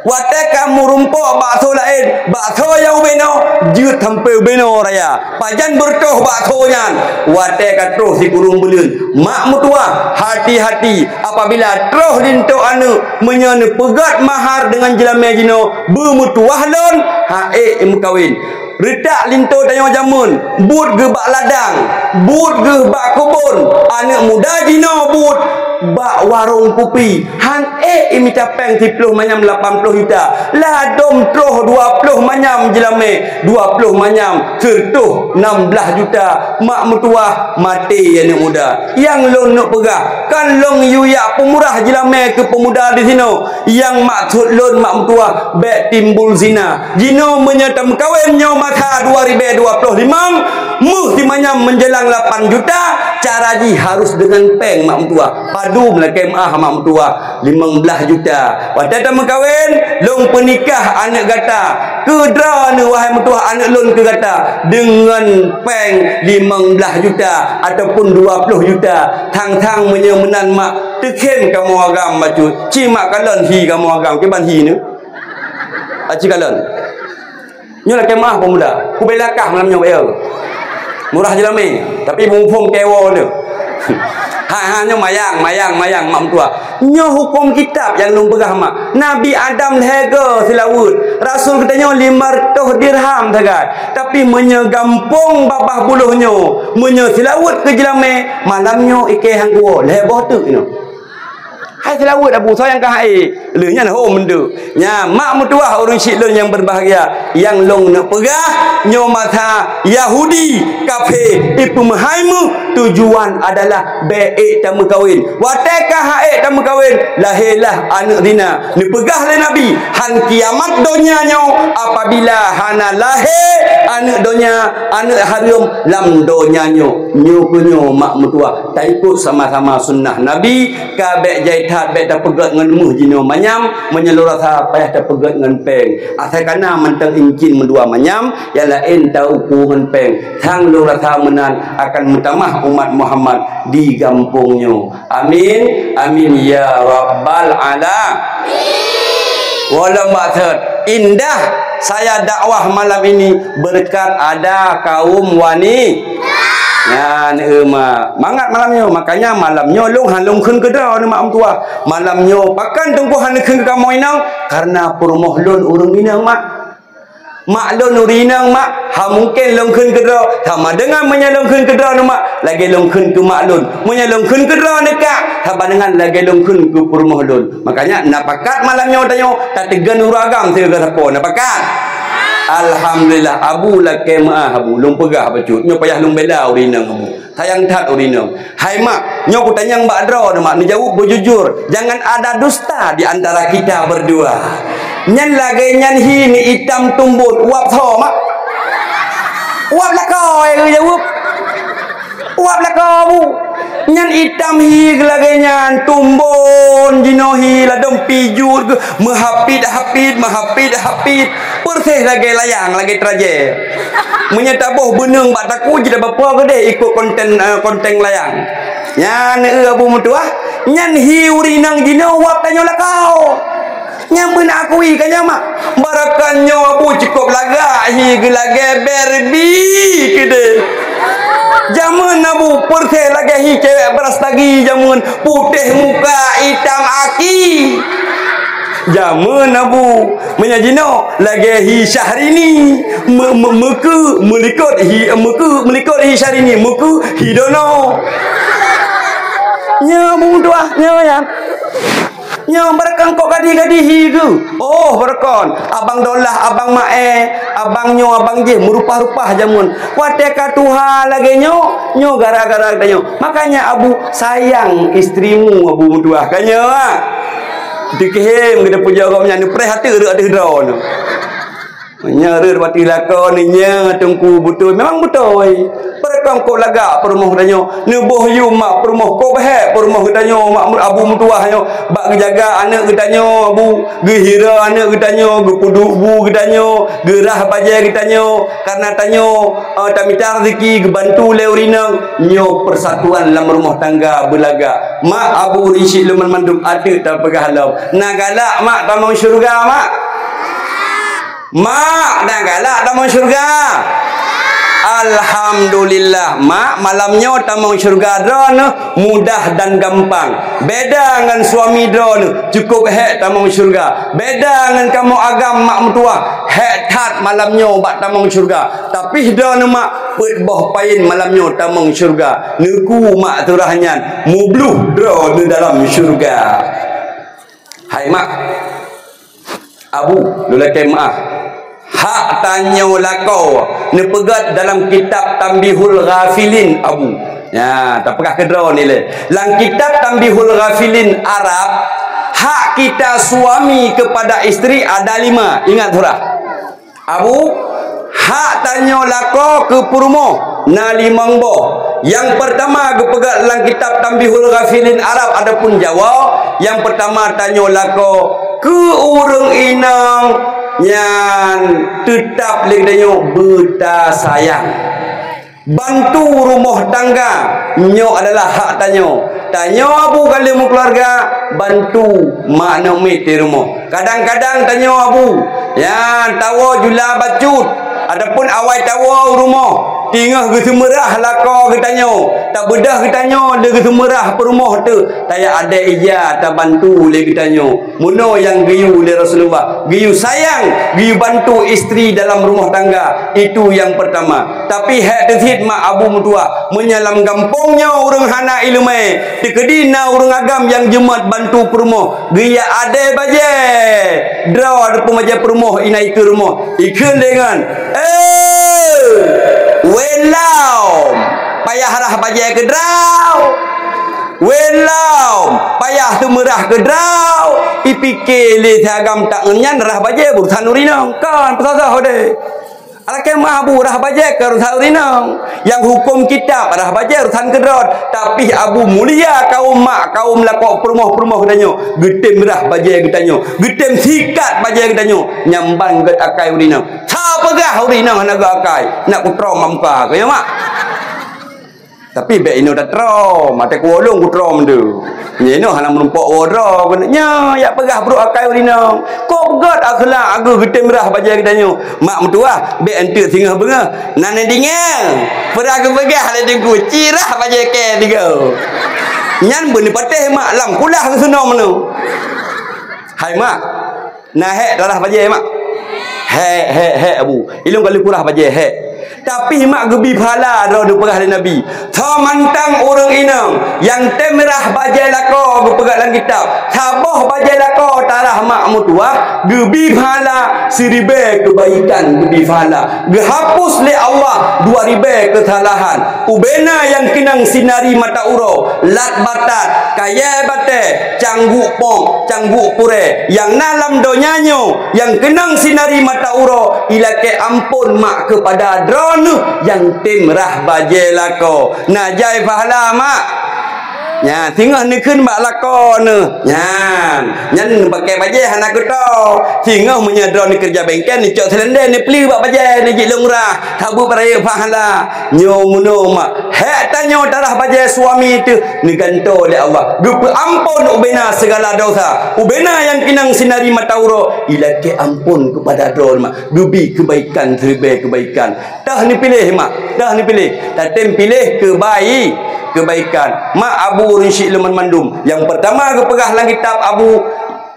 wate kamu rumpuk bakso lain bakso yang beno jut hampir beno raya pajan bertoh bakso nyan wate katoh si kurung belun mak mutua hati-hati apabila troh linto anu menyane pegat mahar dengan jelame jino bermutuah lon hae kawin retak linto tanyo jamun but ge bak ladang but ge bak kebun anak muda jino but bak warung kopi han imita peng 10 manyam 80 juta lah dom troh 20 manyam jelame 20 manyam sertuh 16 juta mak mutuah mati anak muda yang long nak pegah kan long yuyak pemurah jelame ke pemuda di sino yang maksud lon mak mutuah bek timbul zina jino menyatam kawin nyo maka 2025 muh di manyam menjelang 8 juta cara ji harus dengan peng mak mutua padu melake mah mak mutua 15 juta wadada mengkawin long penikah anak gata kedra ni wahai mutua anak lon ke gata dengan peng 15 juta ataupun 20 juta thang-thang menyemenan mak tekhen kamu agam baju ci mak kalon hi kamu agam ke ban hi ni aci kalon nyola kemah pemuda ku belakah malam nyo el murah jelame tapi bungfung kewo tu hanya mayang mak tua nyo hukum kitab yang lung pegah mak Nabi Adam lehega silawut Rasul katanya 500 dirham sagat tapi menyegampung babah buluhnyo menye silawut ke jelame malamnyo ike hang kuo leheboh tu you know. Hai selawat abu sayang ke hai leunya nah oh mendu nya mak mutuah orang silon yang berbahagia yang long nak pegah nyo mata Yahudi kafe ipu mahaimu tujuan adalah baik tamu kawin wateka hae tamu kawin lahilah anak dina ni pegah le nabi han kiamat donya nyo apabila hana lahir anak donya anak harum lam donya nyo mak mutuah tak ikut sama-sama sunnah nabi kabek jait hat bet dah pegat dengan muh jino manyam menyelurah payah dah pegat dengan peng asal kana mentang incin mendua manyam yang lain tahu dengan peng tang lurah menan akan mentamah umat Muhammad di kampungnya amin amin ya rabbal alamin wala maksud indah saya dakwah malam ini berkat ada kaum wanita Ya mak mangat malamnya, makanya malamnya long halung khun kedra ni mak tua. Malamnya pakan tungku han khun kamu inang karena perumoh lon urang inang mak. Mak lon urinang mak, ha mungkin long khun kedra, sama dengan menyalong khun kedra ni mak, lagi long khun ke mak lon. Menyalong khun kedra ni kak, sama dengan lagi long khun ke perumoh lon. Makanya nak pakat malamnya tanya, tak tegan uragam saya kata apa, nak pakat. Alhamdulillah abu la kemah abu lung pegah bacut nyo payah lung bela urinang abu tayang tat urinang hai mak nyo ku tanyang mbak dro mak ni jawab berjujur jangan ada dusta di antara kita berdua nyan lagi nyan hi ni hitam tumbut uap tho mak uap la kau jawab uap la kau bu nyan hitam hi lagi nyan tumbon jinohi la dom pijur mahapid persih lagi layang lagi traje menyataboh benung bak taku je dah bapa gede ikut konten layang nyan abu mutuah nyan hi urinang jino wap tanyo la kau nyan ben akui kanya mak barakannya abu cukup laga hi gelage berbi kede Jamun abu persih lagi hi cewek beras tagi jamun putih muka hitam aki jamun abu menyajino lagi hi Syahrini melikut hi Syahrini muku hidono nya abu doa nya ya nya berakang kok gadi-gadi hi ke oh berakon abang dolah abang mae abang nyo abang je merupah-rupah jamun wateka tuha lagi nyo gara-gara tanyo makanya abu sayang istrimu abu mutuah kanya dikehem kita puja kau menyanyi preh hati ada drone nyari bati lakon nya tungku betul memang betul perekam kau laga perumah danyo neboh yu mak perumah kau bah perumah danyo mak abu mutuah nyo bak jaga anak danyo abu gehira anak danyo gepudu bu danyo gerah baja danyo karena tanyo tamita rezeki gebantu le urinang nyo persatuan dalam rumah tangga belaga mak abu risyid leman mandum ada tak pegah halau nagalak mak tamang syurga mak dah galak tamang syurga alhamdulillah mak malamnya tamang syurga drone mudah dan gampang beda dengan suami drone cukup hek tamang syurga beda dengan kamu agam mak mertua hek tat malamnya bak tamang syurga tapi drone mak pet boh pain malamnya tamang syurga neku mak turahnya mubluh drone dalam syurga hai mak abu lulakai maaf hak tanyo lakau ni pegat dalam kitab Tambihul Ghafilin abu ya tak pegah kedra ni le dalam kitab Tambihul Ghafilin Arab hak kita suami kepada isteri ada 5 ingat surah abu hak tanyo lakau ke perumo na 5 boh yang pertama gepegat dalam kitab Tambihul Ghafilin Arab adapun Jawa yang pertama tanyo lakau ke urang inang yang tetap ledanyo beta sayang bantu rumah tangga nyo adalah hak tanyo abu kali mu keluarga bantu mak nomit di rumah kadang-kadang tanyo abu yang tawa jula bacut adapun awai tawa rumah tinggal ke semerah lako katanya tak bedah katanya dia ke semerah perumah tu taya ada ija tak bantu le katanya muno yang giyu le Rasulullah giyu sayang giyu bantu isteri dalam rumah tangga itu yang pertama tapi hak desit mak abu mutua menyalam gampungnya orang hana ilmu dikedina orang agam yang jemaat bantu perumah giya ada baje draw ada pemaja perumah inai ke rumah ikut dengan welau payah rah bajai ke draw welau payah tu merah ke draw ipike le agam tak nyan rah bajai urusan urinang kan pasal hode alakai mabu rah bajai ke urusan urinang yang hukum kitab rah bajai urusan kedrot tapi abu mulia kaum mak kaum lakok perumah-perumah kedanyo getem rah bajai kedanyo getem sikat bajai kedanyo nyambang get akai urinang pegah urinang nak akai nak putra mamka kaya mak Tapi bek ini dah trom, mata kuolong ku trom tu. Ni no hang menumpuk ora nya ya pegah bro akai urina. Kok begat akhlak aku gede merah baja kitanya. Mak mentua bek ente singgah benga. Nan dingel. Pera aku pegah le dengku cirah baja ke tiga. Nyan beni patih mak lam kulah ke sono menu. Hai mak. Nah hek dalah baja mak. Hek abu. Ilung kali kurah baja hek. Tapi mak gebi pahala dah pegah dari Nabi. Tha mantang orang inang yang temerah bajai lako pegah dalam kitab. Thabah bajai lako tarah mak mutua gebi pahala seribe kebaikan gebi pahala. Gehapus le Allah 2000 kesalahan. Ubena yang kinang sinari mata uro, lat batat, kaya bate, cangguk pong, cangguk pure. Yang nalam donyanyo yang kenang sinari mata uro ilake ampun mak kepada drone yang timrah baje lako najai pahala mak nya tinggal ni keun mak lako ne nyan pakai baje han aku tau tinggal menyadro ni kerja bengkel ni cok selende ni peli bak baje ni jik lungrah tabu peraya pahala nyo muno mak hek tanyo darah baje suami tu ni ganto oleh Allah gup ampun ubena segala dosa ubena yang kinang sinari mata uro ilake ampun kepada dor mak gubi kebaikan terbaik kebaikan dah ni pilih mak dah ni pilih tatem pilih kebaikan mak Abu Rinsyid Leman Mandum yang pertama ke pegah lang kitab Abu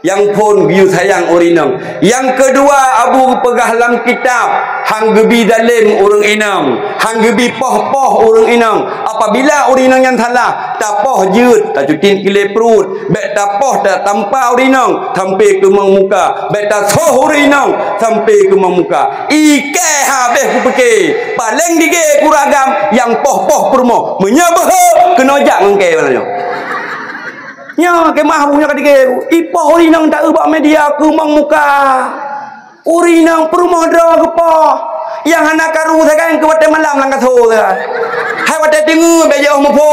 yang pun biu sayang urinang yang kedua Abu pegah lang kitab hang gebi dalim urang inang hang gebi poh-poh urang inang apabila urinang yang salah tapoh jeut tak cutin kile perut bek tapoh tak tanpa urinang sampai ke mang muka bek tak soh urinang sampai ke mang muka ike habis ku peke paling dige kuragam yang poh-poh permo menyabah kena jak ngke balanya nya kemah punya kadike ipoh urinang tak ubah media ke mang muka urinang permo dra kepo yang anak karu sekarang ke wate malam lang katho dah hai wate dengar bejo mopo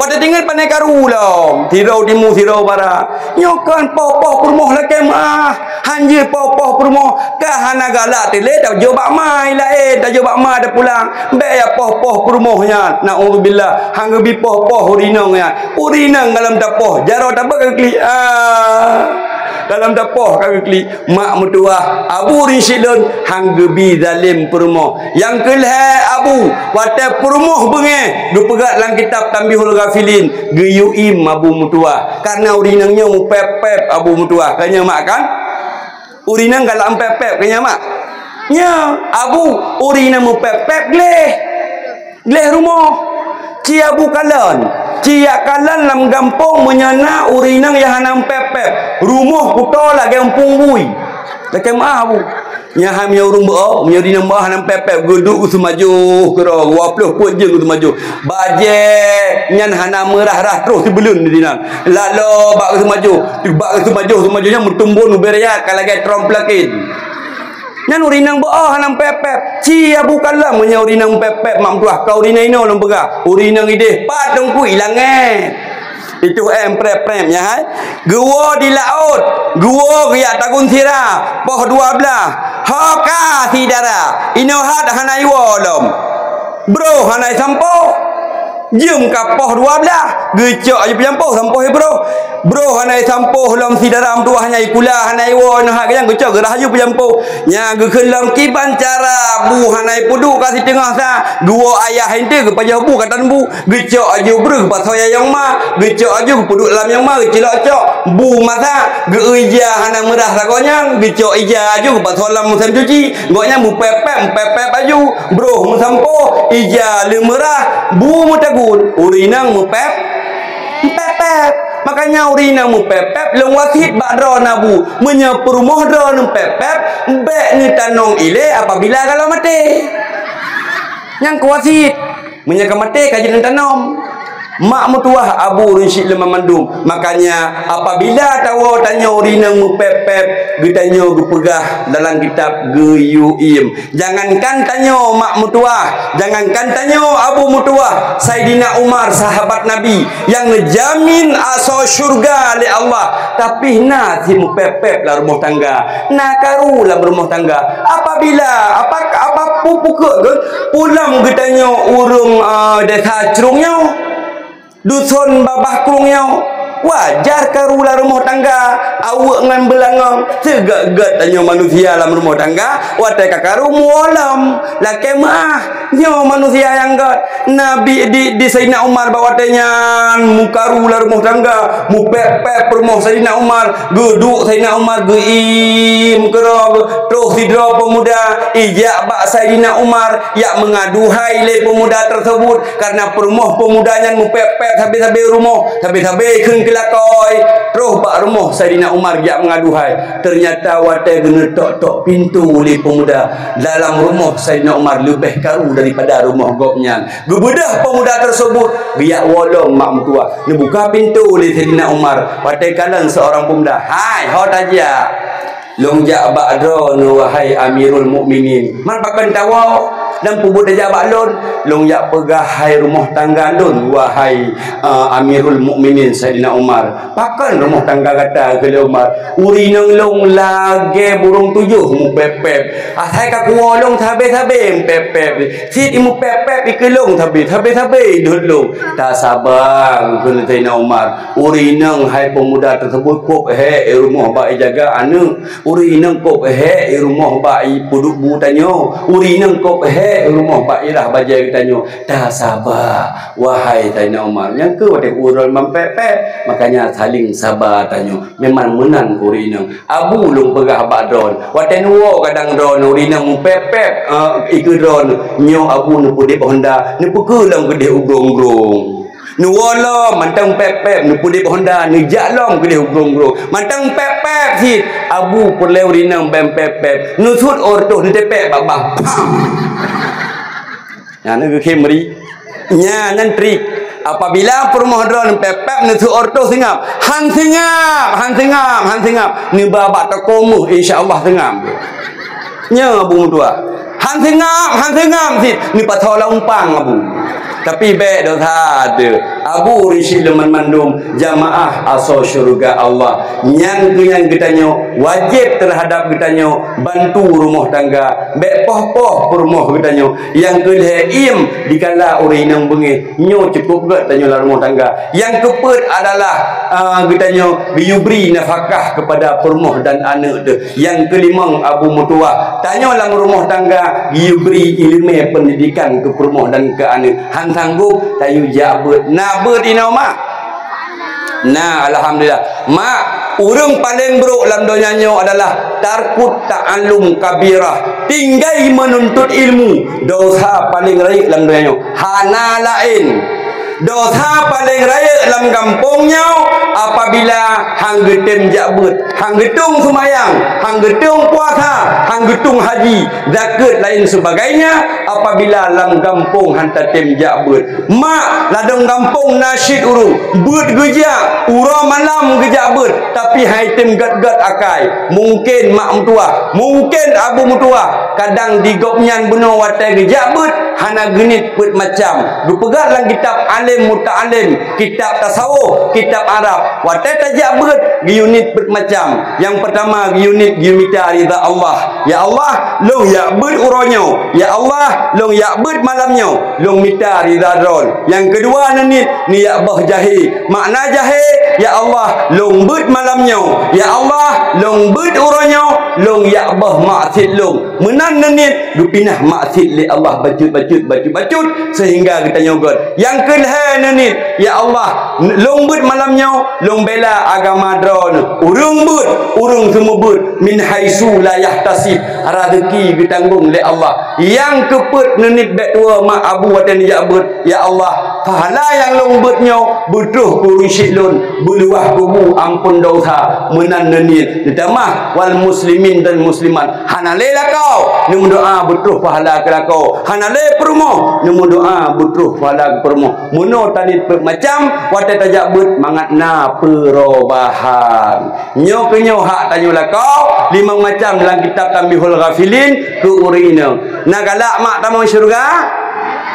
wate dengar panai karu lah tirau timu tirau barat nyokan poh-poh permo la kemah hanjir poh-poh permo ka hana galak tele dak jo bak mai la dak jo bak mai dak pulang be ya poh-poh permo nya naudzubillah hang bi poh-poh urinang ya urinang dalam dapoh jaro tak kali dalam dapoh kali mak mutuah Abu Rinsyidun hang gebi zalim permo yang kelha Abu wate permo benge du pegat lang kitab Tambihul Ghafilin geyuim Abu mutuah karena urinangnya mupep-pep Abu mutuah kanya mak kan urinang galak pep-pep kanya mak nya Abu urinang mupep-pep gleh rumah ci Abu kalan Cia kalan lam gampong menyana urinang yang hanam pepep rumah kuto lagi gampung bui lagi maaf bu nyaham ya urung bo punya urinang bah hanam pepep geduk semaju kero 20 pun je semaju baje nyan hanam merah-rah terus sebelun di dinang lalu bak semaju nya mentumbun beria kalau lagi tromplakin nyan urinang boh hanam pepep cia bukan lah punya urinang pepep mak tuah kau urinang ino long pegah urinang ide padong ku ilang itu prem ya hai gua di laut gua riak tagun sira poh 12 haka sidara ino had hanai wolom bro hanai sampo jum kapoh 12 gecok aja penyampau sampo bro hanai sampo lam sidaram tuah hanya ikula hanai wo no hak yang gecok gerah aju penyampau nya gekelam kiban cara bu hanai pudu kasih tengah sa dua ayah hente ke pajah bu katan bu gecok aju bro pasoya yang ma gecok aju pudu lam yang ma gecilok cok bu masa geija hanai merah sakonya gecok ija aju pasolam musim cuci goknya mu pepep aju bro mu sampo ija le merah bu mu urinang mupep makanya urinang mupep long wasit badro nabu menyeperumoh dron pepep bek ni tanong ile apabila kalau mati yang kuasit menyaka mati kajian tanom mak mutuah Abu Rinsyid Leman Mandum makanya apabila tahu tanya urinang mupep ditanya gepegah dalam kitab geyuim jangankan tanya mak mutuah jangankan tanya Abu mutuah Sayyidina Umar sahabat Nabi yang ngejamin asal syurga oleh Allah tapi na si mupep lah rumah tangga na karulah berumah tangga apabila apa Apu pukul ke pulang getanya urung desa cerungnya dusun babah kurungnya wajar karula rumah tangga awak ngan belangong segak-gak tanya manusia dalam rumah tangga watai kakaru mualam laki mah nyo manusia yang gak Nabi di Sayyidina Umar bawatanya mukaru la rumah tangga mu pep rumah Sayyidina Umar geduk Sayyidina Umar geim kerog terus hidro pemuda ijak bak Sayyidina Umar yak mengaduhai le pemuda tersebut karena rumah pemudanya mu pep habis-habis rumah habis-habis keung kelakoi terus bak rumah Sayyidina Umar yak mengaduhai ternyata watai gena tok-tok pintu oleh pemuda dalam rumah Sayyidina Umar lebih karu daripada rumah gopnya gebedah pemuda tersebut biak wolong mak mentua dia buka pintu oleh Sayyidina Umar watai kalan seorang pemuda hai hot aja long jak ba'dron wahai Amirul Mukminin man pakan tawa dan pubut aja baklon long yak pegah hai rumah tangga lon wahai Amirul Mukminin Sayyidina Umar pakan rumah tangga kata ke Umar uri nang long lage burung tujuh mu pepep hai ka kuolong thabe-thabe pepep sit imu pepep ikelong thabe-thabe dulu tak sabar ke Sayyidina Umar uri nang hai pemuda tersebut kop he rumah baik jaga anu uri nang kop he rumah baik puduk bu tanyo uri nang kop he rumah Pak Irah bajai tanya dah sabar wahai Sayyidina Umar yang ke wadah urul mampepet makanya saling sabar tanya memang menang kurinang abu long pegah bak drone wadah nuwa kadang drone urinang mumpepet ikut drone nyo abu nu pudip Honda nu pukulang gede ugrong-ugrong nuwala mantang pepep nu pudip Honda nu jalong gede ugrong-ugrong mantang pepep si abu perle urinang bem pepep nu sud orto nu tepek babah ya ni kemri nya nan trik apabila permohonan pepep nu orto singap han singap ni babak takomu insyaallah singap nya abu mutua han singap sit ni patola umpang abu tapi baik dosa ada abu risi leman mandum jamaah asal syurga Allah yang kitanya wajib terhadap kitanya bantu rumah tangga baik poh-poh rumah kitanya yang kelhaim dikala urinang bengi nyo cukup gak tanya rumah tangga yang kepet adalah kitanya biubri nafkah kepada permoh dan anak tu yang kelima abu mutua tanya dalam rumah tangga biubri ilmu pendidikan ke permoh dan ke anak sanggup tayu jabut nabut ina mak nah alhamdulillah mak urang paling buruk dalam dunianya adalah tarkut ta'allum kabirah tinggai menuntut ilmu dosa paling raik dalam dunianya hana lain dosa paling raya dalam kampungnya apabila hang getem jabut hang getung semayang hang getung puasa hang getung haji zakat lain sebagainya apabila dalam kampung hantar tem jabut mak ladang kampung nasyid urung but gejak ura malam gejabut tapi hai tem gat-gat akai mungkin mak mutua mungkin abu mutua kadang digopnyan bunuh watai gejabut hana genit put macam dupegat dalam kitab alim muta'alim kitab tasawuf kitab Arab watai tajabut unit macam yang pertama unit minta ridha Allah ya Allah long ya'bud uronyo ya Allah long ya'bud malamnya long minta ridha ron yang kedua ni ya'bah jahi makna jahi ya Allah long bud malamnya ya Allah long bud uronyo long ya'bah ma'sid long menan nenit dupinah ma'sid li Allah bacut sehingga kita nyogot yang kedua nenit ya Allah long bud malamnya long bela agama drone urung bud urung semua bud min haisu la yahtasib rezeki ditanggung oleh Allah yang keput nenit bek dua mak abu watan ya'bud ya Allah pahala yang long budnya butuh kurusik lun beluah kubu ampun dosa menan nenit ditamah wal muslimin dan muslimat hanale kau ni doa butuh pahala ke kau hanale perumo ni doa butuh pahala perumo muno tadi macam watan tajabut mangatna perubahan nyo kenyo hak tanyolah kau lima macam dalam kitab Tambihul Ghafilin ke urina nak galak mak tamu syurga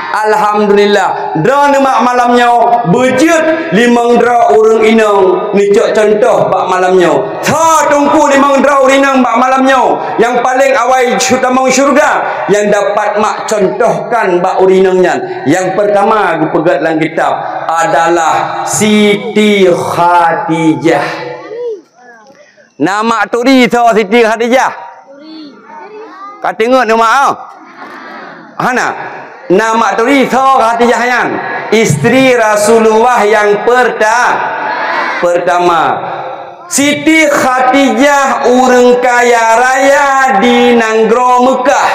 Alhamdulillah. Dra mak malamnya berjut 5 dra urang inang ni cok contoh bak malamnya. Tha tungku 5 dra urang inang bak malamnya. Yang paling awal syutamang syurga yang dapat mak contohkan bak urinangnya. Yang pertama gu pegat dalam kitab adalah Siti Khadijah. Nama turi tha Siti Khadijah. Kau tengok nama Hana. Nama turi tha Khadijah yang isteri Rasulullah yang pertama. Siti Khadijah urang kaya raya di Nanggro Mekah.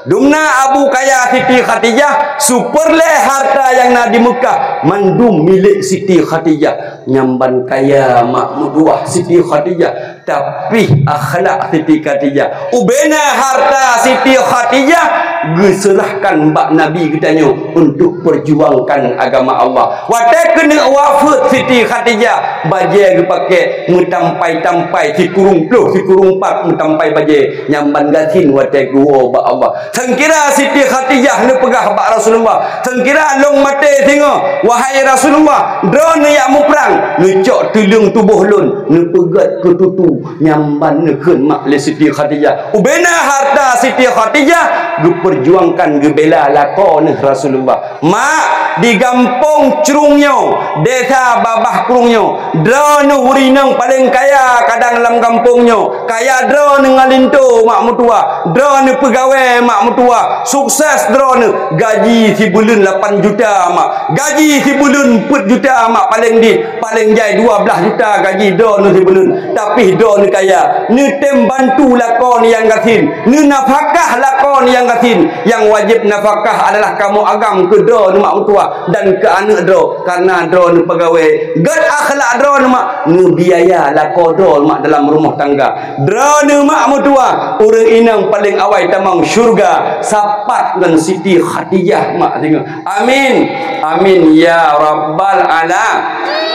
Dumna Abu Kaya Siti Khadijah superleh harta yang na di Mekah mandum milik Siti Khadijah. Nyamban kaya makmuduah Siti Khadijah tapi akhlak Siti Khadijah. Ubena harta Siti Khadijah geserahkan mbak Nabi katanya untuk perjuangkan agama Allah. Watak kena wafat Siti Khadijah baje ge pakai mutampai-tampai si kurung pluh si kurung pat mutampai baje nyamban gatin watak gua ba Allah. Sengkira Siti Khadijah ne pegah bak Rasulullah. Sengkira long mate tengok wahai Rasulullah drone yak mu perang ne cok tulung tubuh lun ne pegat ke tutu nyamban ne keun mak le Siti Khadijah. Ubena harta Siti Khadijah perjuangkan gebela lakon Rasulullah. Mak di kampung Cerungnya desa Babah Kurungnya drone hurinang paling kaya kadang dalam kampungnya kaya drone ngalinto mak mutua drone pegawai mak mutua sukses drone gaji si bulan 8 juta mak gaji si bulan 4 juta mak paling jai 12 juta gaji drone si bulan tapi drone kaya ni tem bantu lakon yang gatin ni nafkah lakon yang gatin yang wajib nafkah adalah kamu agam ke drone mak mutua dan ke anak drone karena drone pegawai gad akhlak drone mak ni biaya lakon drone mak dalam rumah tangga drone mak mutua orang inang paling awal tamang syurga sapat dengan Siti Khadijah mak tengok amin amin ya rabbal alamin.